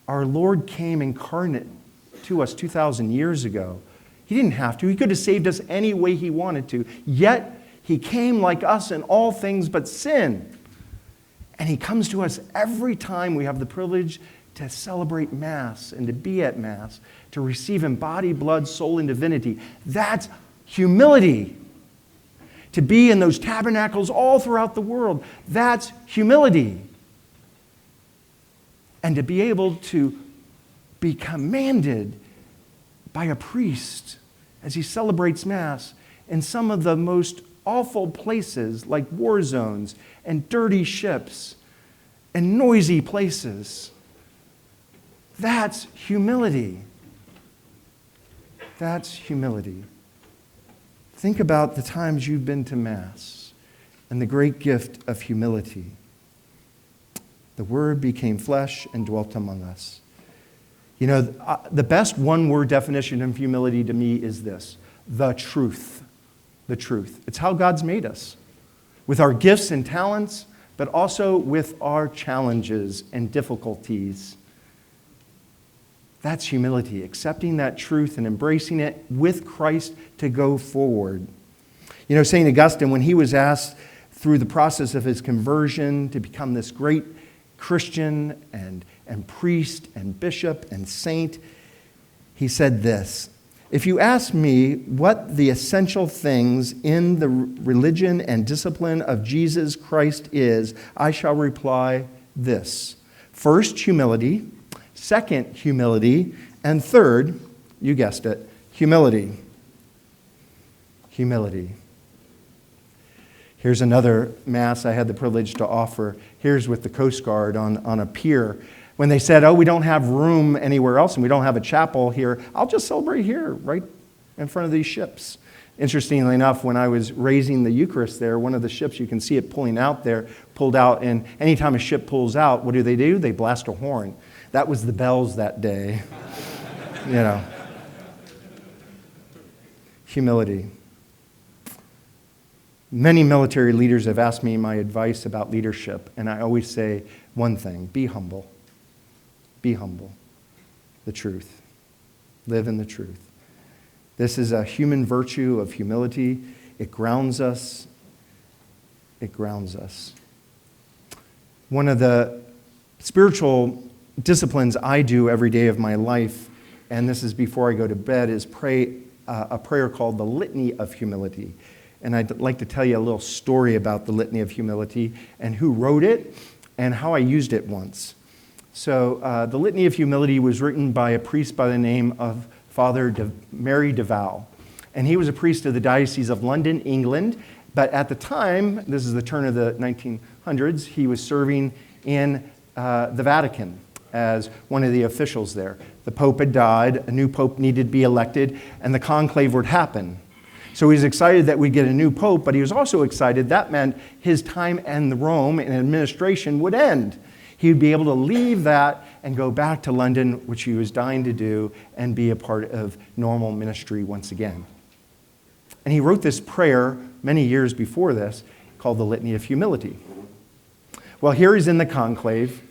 Speaker 3: Our Lord came incarnate to us 2,000 years ago. He didn't have to. He could have saved us any way he wanted to. Yet, he came like us in all things but sin. And he comes to us every time we have the privilege to celebrate Mass and to be at Mass, to receive in body, blood, soul, and divinity. That's humility. To be in those tabernacles all throughout the world, that's humility. And to be able to be commanded by a priest as he celebrates Mass in some of the most awful places like war zones and dirty ships and noisy places. That's humility. That's humility. Think about the times you've been to Mass and the great gift of humility. The Word became flesh and dwelt among us. The best one-word definition of humility to me is this: the truth. The truth. It's how God's made us, with our gifts and talents, but also with our challenges and difficulties. That's humility, accepting that truth and embracing it with Christ to go forward. St. Augustine, when he was asked through the process of his conversion to become this great Christian and priest and bishop and saint, he said this: "If you ask me what the essential things in the religion and discipline of Jesus Christ is, I shall reply this: first, humility; second, humility; and third, you guessed it, humility." Humility. Here's another Mass I had the privilege to offer. Here's with the Coast Guard on a pier. When they said, we don't have room anywhere else and we don't have a chapel here, I'll just celebrate here, right in front of these ships. Interestingly enough, when I was raising the Eucharist there, one of the ships, you can see it pulled out, and anytime a ship pulls out, what do? They blast a horn. That was the bells that day. Humility. Many military leaders have asked me my advice about leadership, and I always say one thing: be humble. Be humble. The truth. Live in the truth. This is a human virtue of humility. It grounds us. It grounds us. One of the spiritual disciplines I do every day of my life, and this is before I go to bed, is pray a prayer called the Litany of Humility. And I'd like to tell you a little story about the Litany of Humility and who wrote it and how I used it once. So the Litany of Humility was written by a priest by the name of Father Mary DeVal. And he was a priest of the Diocese of London, England. But at the time, this is the turn of the 1900s, he was serving in the Vatican as one of the officials there. The Pope had died, a new Pope needed to be elected, and the conclave would happen. So he was excited that we'd get a new Pope, but he was also excited that meant his time in Rome and administration would end. He would be able to leave that and go back to London, which he was dying to do, and be a part of normal ministry once again. And he wrote this prayer many years before this called the Litany of Humility. Well, here he's in the conclave,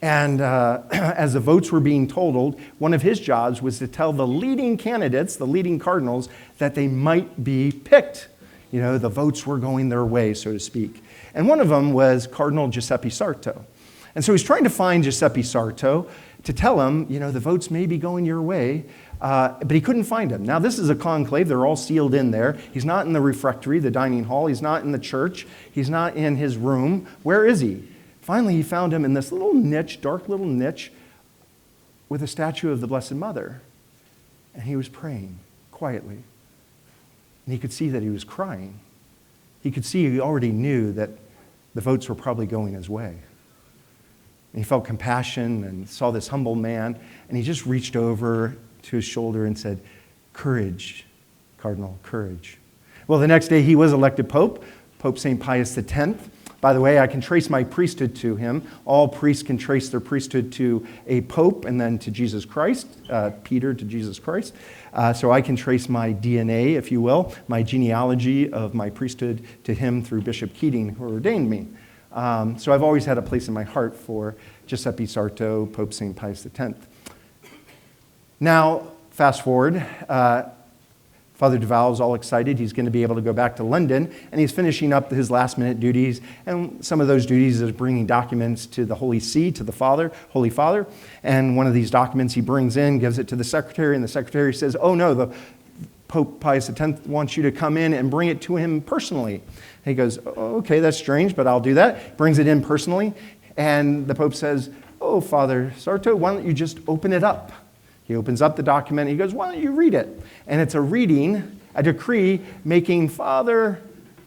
Speaker 3: and as the votes were being totaled, one of his jobs was to tell the leading candidates, the leading cardinals, that they might be picked. You know, the votes were going their way, so to speak. And one of them was Cardinal Giuseppe Sarto. And so he's trying to find Giuseppe Sarto to tell him, you know, the votes may be going your way, but he couldn't find him. Now, this is a conclave. They're all sealed in there. He's not in the refectory, the dining hall. He's not in the church. He's not in his room. Where is he? Finally, he found him in this little niche, dark little niche, with a statue of the Blessed Mother. And he was praying quietly. And he could see that he was crying. He could see he already knew that the votes were probably going his way. And he felt compassion and saw this humble man, and he just reached over to his shoulder and said, "Courage, Cardinal, courage." Well, the next day he was elected Pope, Pope St. Pius X. By the way, I can trace my priesthood to him. All priests can trace their priesthood to a pope and then to Jesus Christ, Peter to Jesus Christ. So I can trace my DNA, if you will, my genealogy of my priesthood to him through Bishop Keating, who ordained me. So I've always had a place in my heart for Giuseppe Sarto, Pope St. Pius X. Now, fast forward, Father DeVal is all excited. He's going to be able to go back to London, and he's finishing up his last-minute duties. And some of those duties is bringing documents to the Holy See, to the Father, Holy Father. And one of these documents he brings in, gives it to the secretary, and the secretary says, "Oh no, the Pope Pius X wants you to come in and bring it to him personally." And he goes, "Oh, okay, that's strange, but I'll do that." Brings it in personally, and the Pope says, "Oh, Father Sarto, why don't you just open it up?" He opens up the document. He goes, "Why don't you read it?" And it's a reading, a decree making Father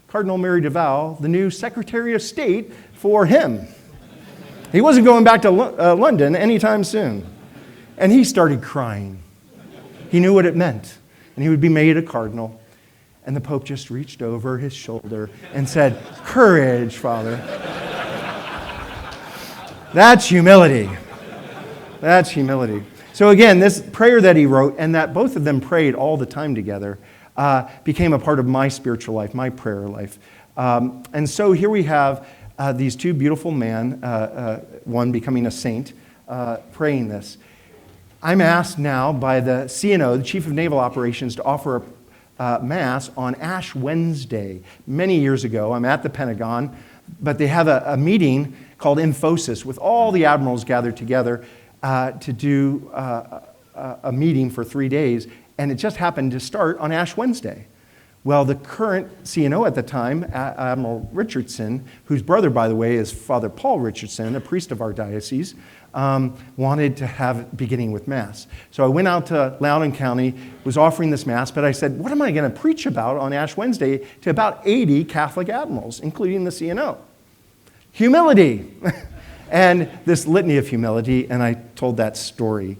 Speaker 3: Cardinal Mary DeVal the new Secretary of State for him. He wasn't going back to London anytime soon. And he started crying. He knew what it meant. And he would be made a cardinal. And the Pope just reached over his shoulder and said, "Courage, Father." That's humility. That's humility. So again, this prayer that he wrote, and that both of them prayed all the time together, became a part of my spiritual life, my prayer life. And so here we have these two beautiful men, one becoming a saint, praying this. I'm asked now by the CNO, the Chief of Naval Operations, to offer a Mass on Ash Wednesday. Many years ago, I'm at the Pentagon, but they have a meeting called Infosis with all the admirals gathered together to do a meeting for 3 days, and it just happened to start on Ash Wednesday. Well, the current CNO at the time, Admiral Richardson, whose brother, by the way, is Father Paul Richardson, a priest of our diocese, wanted to have it beginning with Mass. So I went out to Loudoun County, was offering this Mass, but I said, what am I going to preach about on Ash Wednesday to about 80 Catholic admirals, including the CNO? Humility. And this litany of humility, and I told that story.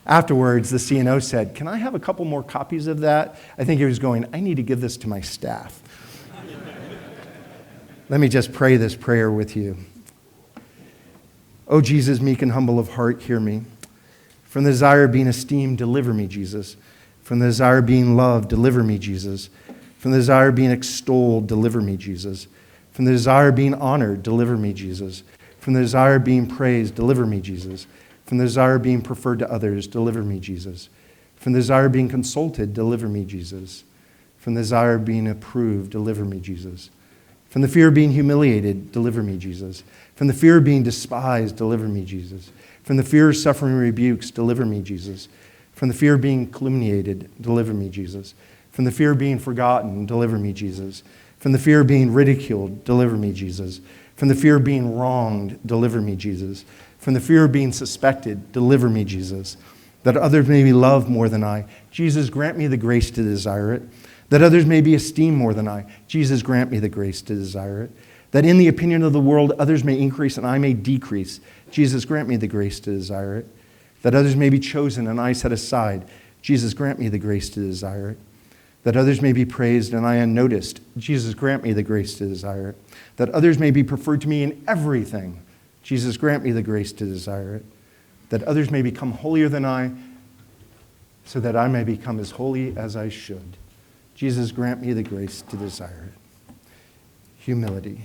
Speaker 3: Afterwards, the CNO said, "Can I have a couple more copies of that?" I think he was going, "I need to give this to my staff." Let me just pray this prayer with you. "O Jesus, meek and humble of heart, hear me. From the desire of being esteemed, deliver me, Jesus. From the desire of being loved, deliver me, Jesus. From the desire of being extolled, deliver me, Jesus. From the desire of being honored, deliver me, Jesus. From the desire of being praised, deliver me, Jesus. From the desire of being preferred to others, deliver me, Jesus. From the desire of being consulted, deliver me, Jesus. From the desire of being approved, deliver me, Jesus. From the fear of being humiliated, deliver me, Jesus. From the fear of being despised, deliver me, Jesus. From the fear of suffering rebukes, deliver me, Jesus. From the fear of being calumniated, deliver me, Jesus. From the fear of being forgotten, deliver me, Jesus. From the fear of being ridiculed, deliver me, Jesus. From the fear of being wronged, deliver me, Jesus. From the fear of being suspected, deliver me, Jesus. That others may be loved more than I. Jesus, grant me the grace to desire it. That others may be esteemed more than I. Jesus, grant me the grace to desire it. That in the opinion of the world, others may increase and I may decrease. Jesus, grant me the grace to desire it. That others may be chosen and I set aside. Jesus, grant me the grace to desire it. That others may be praised and I unnoticed. Jesus, grant me the grace to desire it. That others may be preferred to me in everything. Jesus, grant me the grace to desire it. That others may become holier than I, so that I may become as holy as I should. Jesus, grant me the grace to desire it. Humility.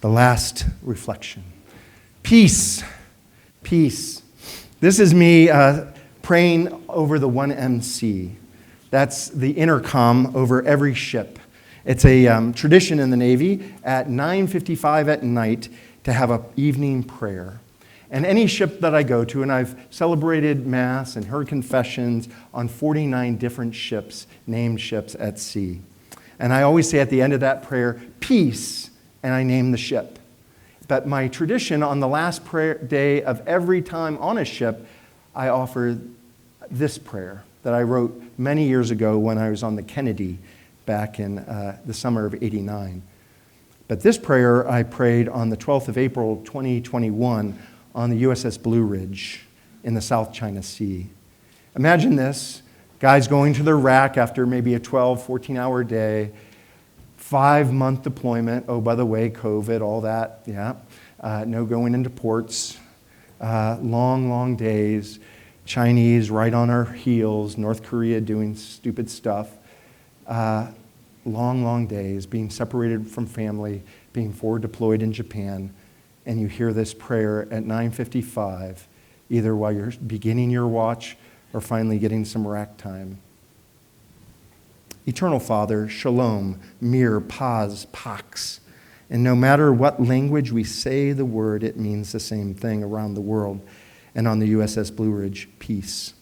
Speaker 3: The last reflection. Peace. Peace. This is me praying over the 1MC. That's the intercom over every ship. It's a tradition in the Navy at 9:55 at night to have an evening prayer. And any ship that I go to, and I've celebrated Mass and heard confessions on 49 different ships, named ships at sea. And I always say at the end of that prayer, peace, and I name the ship. But my tradition on the last prayer day of every time on a ship, I offer this prayer that I wrote many years ago when I was on the Kennedy back in the summer of '89. But this prayer I prayed on the 12th of April, 2021 on the USS Blue Ridge in the South China Sea. Imagine this, guys going to their rack after maybe a 12, 14-hour day, 5-month deployment. Oh, by the way, COVID, all that, yeah. No going into ports, long days, Chinese right on our heels, North Korea doing stupid stuff. Long days, being separated from family, being forward deployed in Japan, and you hear this prayer at 9:55, either while you're beginning your watch or finally getting some rack time. Eternal Father, Shalom, Mir, Paz, Pax. And no matter what language we say the word, it means the same thing around the world. And on the USS Blue Ridge, peace.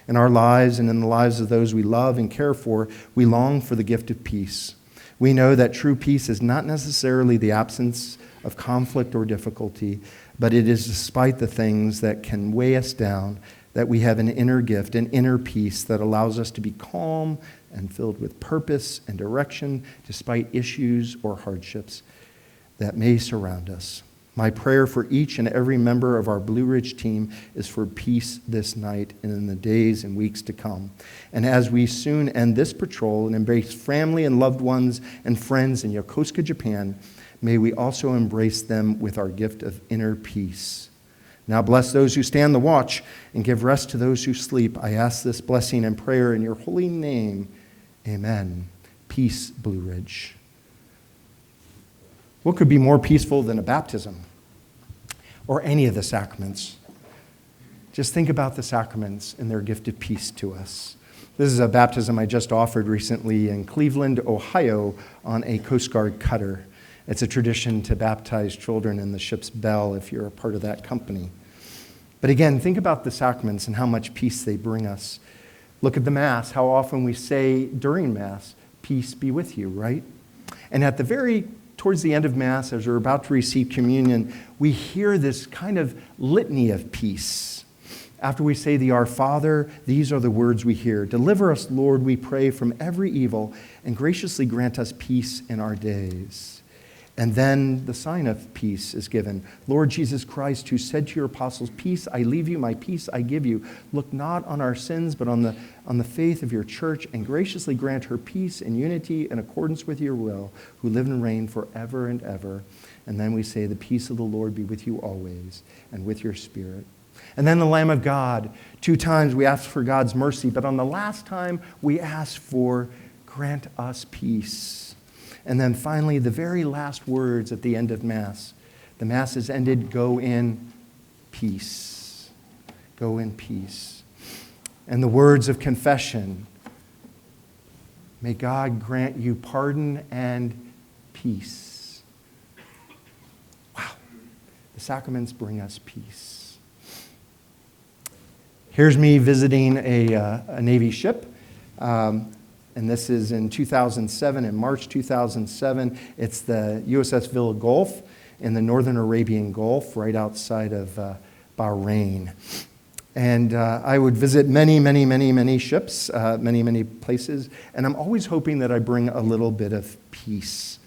Speaker 3: In our lives and in the lives of those we love and care for, we long for the gift of peace. We know that true peace is not necessarily the absence of conflict or difficulty, but it is despite the things that can weigh us down, that we have an inner gift, an inner peace that allows us to be calm and filled with purpose and direction despite issues or hardships that may surround us. My prayer for each and every member of our Blue Ridge team is for peace this night and in the days and weeks to come. And as we soon end this patrol and embrace family and loved ones and friends in Yokosuka, Japan, may we also embrace them with our gift of inner peace. Now bless those who stand the watch and give rest to those who sleep. I ask this blessing and prayer in your holy name. Amen. Peace, Blue Ridge. What could be more peaceful than a baptism or any of the sacraments? Just think about the sacraments and their gift of peace to us. This is a baptism I just offered recently in Cleveland, Ohio, on a Coast Guard cutter. It's a tradition to baptize children in the ship's bell if you're a part of that company. But again, think about the sacraments and how much peace they bring us. Look at the Mass, how often we say during Mass, peace be with you, right? And towards the end of Mass, as we're about to receive communion, we hear this kind of litany of peace. After we say the Our Father, these are the words we hear. Deliver us, Lord, we pray, from every evil, and graciously grant us peace in our days. And then the sign of peace is given. Lord Jesus Christ, who said to your apostles, peace I leave you, my peace I give you. Look not on our sins, but on the faith of your church, and graciously grant her peace and unity in accordance with your will, who live and reign forever and ever. And then we say, the peace of the Lord be with you always, and with your spirit. And then the Lamb of God. 2 times we ask for God's mercy, but on the last time we ask for grant us peace. And then finally, the very last words at the end of Mass. The Mass is ended, go in peace. Go in peace. And the words of confession, may God grant you pardon and peace. Wow. The sacraments bring us peace. Here's me visiting a Navy ship, and this is in 2007, in March 2007. It's the USS Villa Gulf in the northern Arabian Gulf, right outside of Bahrain. And I would visit many ships, many places, and I'm always hoping that I bring a little bit of peace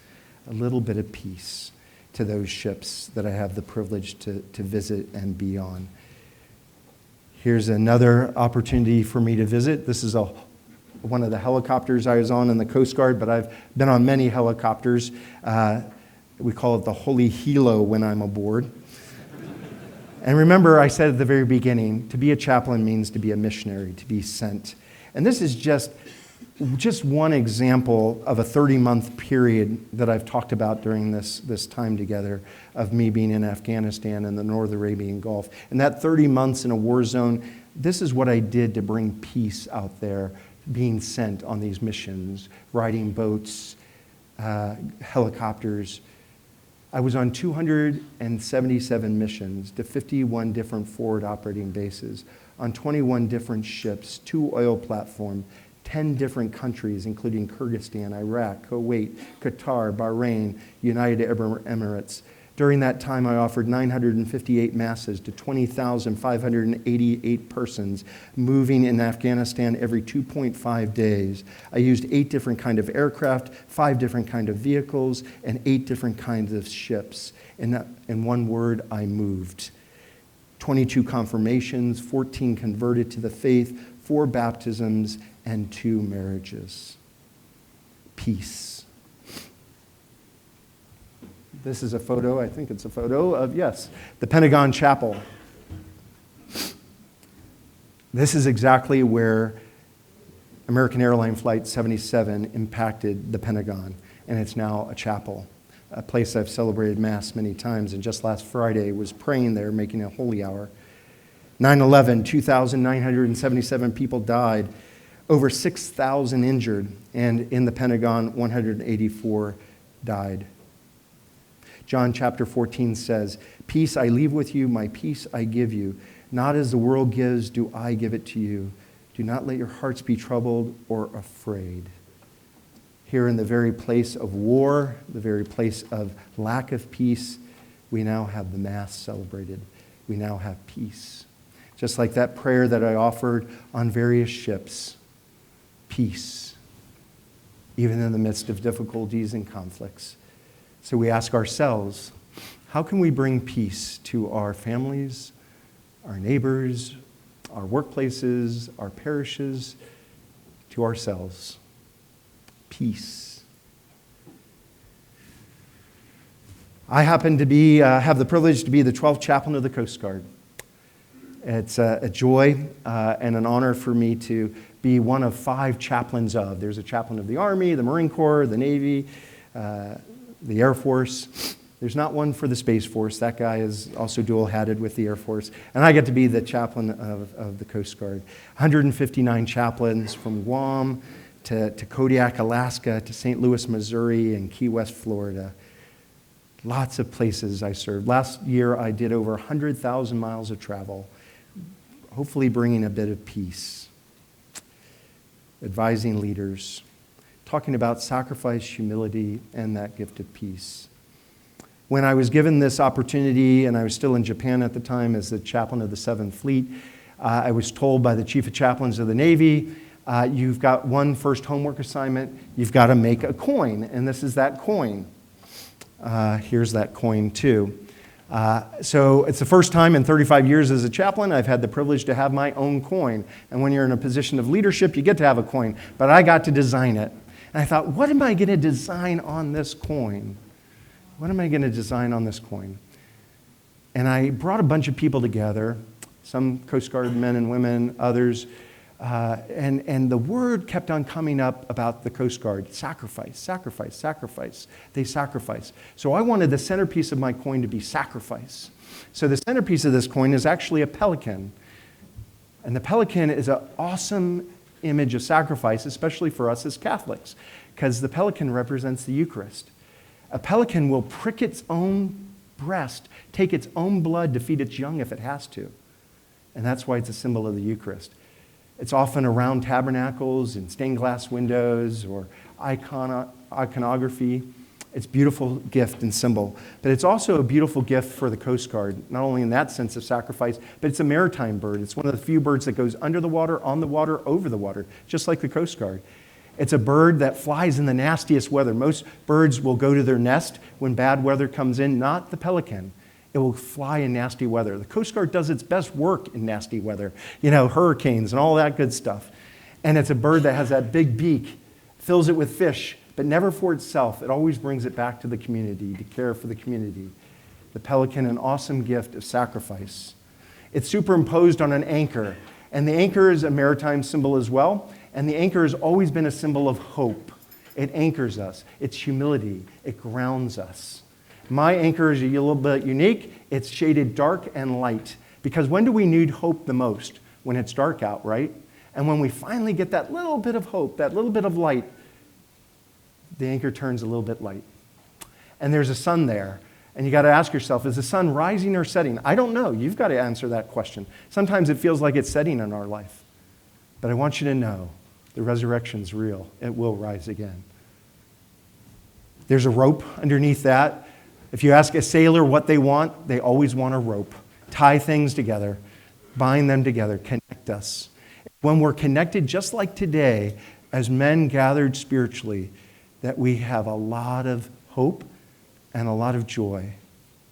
Speaker 3: to those ships that I have the privilege to visit and be on. Here's another opportunity for me to visit. This is one of the helicopters I was on in the Coast Guard, but I've been on many helicopters. We call it the Holy Helo when I'm aboard. And remember, I said at the very beginning, to be a chaplain means to be a missionary, to be sent. And this is just one example of a 30-month period that I've talked about during this time together of me being in Afghanistan and the North Arabian Gulf. And that 30 months in a war zone, this is what I did to bring peace out there, being sent on these missions, riding boats, helicopters. I was on 277 missions to 51 different forward operating bases, on 21 different ships, 2 oil platforms, 10 different countries, including Kyrgyzstan, Iraq, Kuwait, Qatar, Bahrain, United Arab Emirates. During that time, I offered 958 masses to 20,588 persons moving in Afghanistan every 2.5 days. I used 8 different kinds of aircraft, 5 different kinds of vehicles, and 8 different kinds of ships. In one word, I moved. 22 confirmations, 14 converted to the faith, 4 baptisms, and 2 marriages. Peace. This is a photo, I think it's a photo of, yes, the Pentagon Chapel. This is exactly where American Airlines Flight 77 impacted the Pentagon, and it's now a chapel, a place I've celebrated Mass many times, and just last Friday was praying there, making a holy hour. 9/11, 2,977 people died, over 6,000 injured, and in the Pentagon, 184 died. John chapter 14 says, "Peace I leave with you, my peace I give you. Not as the world gives, do I give it to you. Do not let your hearts be troubled or afraid." Here in the very place of war, the very place of lack of peace, we now have the Mass celebrated. We now have peace. Just like that prayer that I offered on various ships. Peace, even in the midst of difficulties and conflicts. So we ask ourselves, how can we bring peace to our families, our neighbors, our workplaces, our parishes, to ourselves? Peace. I happen to have the privilege to be the 12th chaplain of the Coast Guard. It's a joy and an honor for me to be one of 5 chaplains of. There's a chaplain of the Army, the Marine Corps, the Navy, the Air Force. There's not one for the Space Force. That guy is also dual-hatted with the Air Force. And I get to be the chaplain of the Coast Guard. 159 chaplains from Guam to Kodiak, Alaska, to St. Louis, Missouri, and Key West, Florida. Lots of places I served. Last year, I did over 100,000 miles of travel, hopefully bringing a bit of peace, advising leaders, talking about sacrifice, humility, and that gift of peace. When I was given this opportunity, and I was still in Japan at the time as the chaplain of the 7th Fleet, I was told by the Chief of Chaplains of the Navy, you've got one first homework assignment, you've got to make a coin, and this is that coin. Here's that coin too. So it's the first time in 35 years as a chaplain I've had the privilege to have my own coin. And when you're in a position of leadership, you get to have a coin. But I got to design it. And I thought, what am I going to design on this coin? What am I going to design on this coin? And I brought a bunch of people together, some Coast Guard men and women, others. And the word kept on coming up about the Coast Guard. Sacrifice, sacrifice, sacrifice. They sacrifice. So I wanted the centerpiece of my coin to be sacrifice. So the centerpiece of this coin is actually a pelican. And the pelican is an awesome image of sacrifice, especially for us as Catholics, because the pelican represents the Eucharist. A pelican will prick its own breast, take its own blood to feed its young if it has to. And that's why it's a symbol of the Eucharist. It's often around tabernacles and stained glass windows or iconography. It's a beautiful gift and symbol. But it's also a beautiful gift for the Coast Guard, not only in that sense of sacrifice, but it's a maritime bird. It's one of the few birds that goes under the water, on the water, over the water, just like the Coast Guard. It's a bird that flies in the nastiest weather. Most birds will go to their nest when bad weather comes in, not the pelican. It will fly in nasty weather. The Coast Guard does its best work in nasty weather, hurricanes and all that good stuff. And it's a bird that has that big beak, fills it with fish, but never for itself. It always brings it back to the community, to care for the community. The pelican, an awesome gift of sacrifice. It's superimposed on an anchor, and the anchor is a maritime symbol as well, and the anchor has always been a symbol of hope. It anchors us. It's humility. It grounds us. My anchor is a little bit unique. It's shaded dark and light. Because when do we need hope the most? When it's dark out, right? And when we finally get that little bit of hope, that little bit of light, the anchor turns a little bit light. And there's a sun there. And you got to ask yourself, is the sun rising or setting? I don't know. You've got to answer that question. Sometimes it feels like it's setting in our life. But I want you to know the resurrection's real. It will rise again. There's a rope underneath that. If you ask a sailor what they want, they always want a rope. Tie things together, bind them together, connect us. When we're connected, just like today, as men gathered spiritually, that we have a lot of hope and a lot of joy,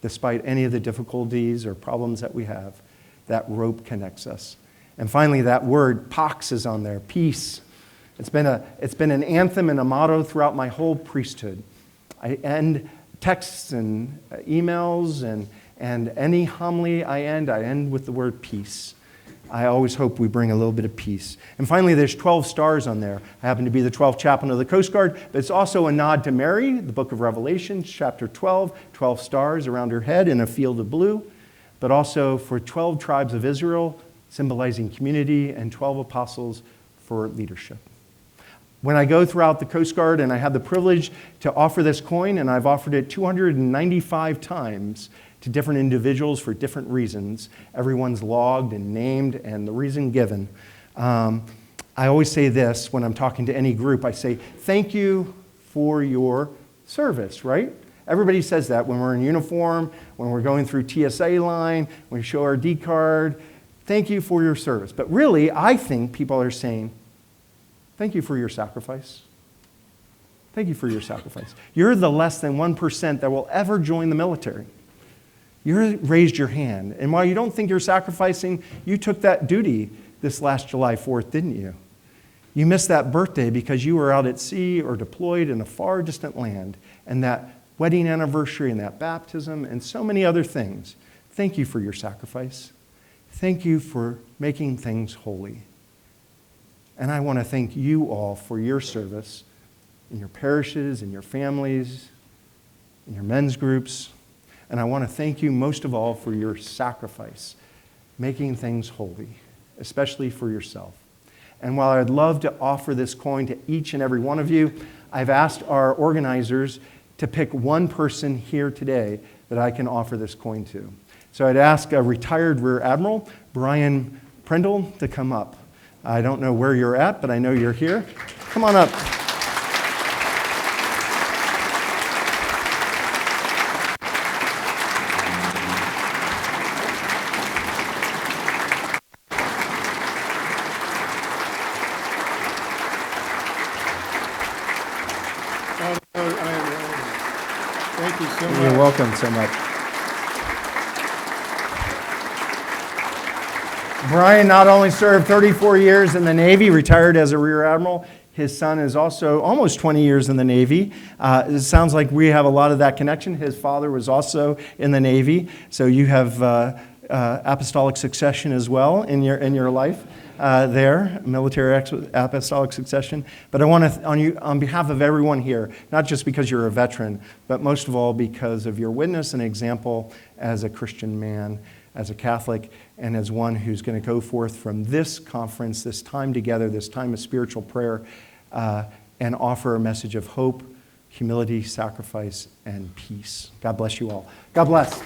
Speaker 3: despite any of the difficulties or problems that we have. That rope connects us. And finally, that word, pax, is on there, peace. It's been an anthem and a motto throughout my whole priesthood. I end texts and emails and any homily I end with the word peace. I always hope we bring a little bit of peace. And finally, there's 12 stars on there. I happen to be the 12th chaplain of the Coast Guard, but it's also a nod to Mary, the book of Revelation, chapter 12, 12 stars around her head in a field of blue, but also for 12 tribes of Israel, symbolizing community, and 12 apostles for leadership. When I go throughout the Coast Guard and I have the privilege to offer this coin, and I've offered it 295 times to different individuals for different reasons, everyone's logged and named and the reason given, I always say this when I'm talking to any group. I say, thank you for your service, right? Everybody says that when we're in uniform, when we're going through TSA line, when we show our D card. Thank you for your service. But really, I think people are saying, thank you for your sacrifice. Thank you for your sacrifice. You're the less than 1% that will ever join the military. You raised your hand. And while you don't think you're sacrificing, you took that duty this last July 4th, didn't you? You missed that birthday because you were out at sea or deployed in a far distant land. And that wedding anniversary and that baptism and so many other things. Thank you for your sacrifice. Thank you for making things holy. And I want to thank you all for your service in your parishes, in your families, in your men's groups. And I want to thank you most of all for your sacrifice, making things holy, especially for yourself. And while I'd love to offer this coin to each and every one of you, I've asked our organizers to pick one person here today that I can offer this coin to. So I'd ask a retired Rear Admiral, Brian Prindle, to come up. I don't know where you're at, but I know you're here. Come on up.
Speaker 2: Thank you so much.
Speaker 3: You're welcome so much. Brian not only served 34 years in the Navy, retired as a Rear Admiral, his son is also almost 20 years in the Navy. It sounds like we have a lot of that connection. His father was also in the Navy, so you have apostolic succession as well in your life there, military apostolic succession. But I want to, on behalf of everyone here, not just because you're a veteran, but most of all because of your witness and example as a Christian man, as a Catholic, and as one who's going to go forth from this conference, this time together, this time of spiritual prayer, and offer a message of hope, humility, sacrifice, and peace. God bless you all. God bless.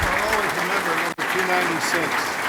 Speaker 2: I'll always remember number 296.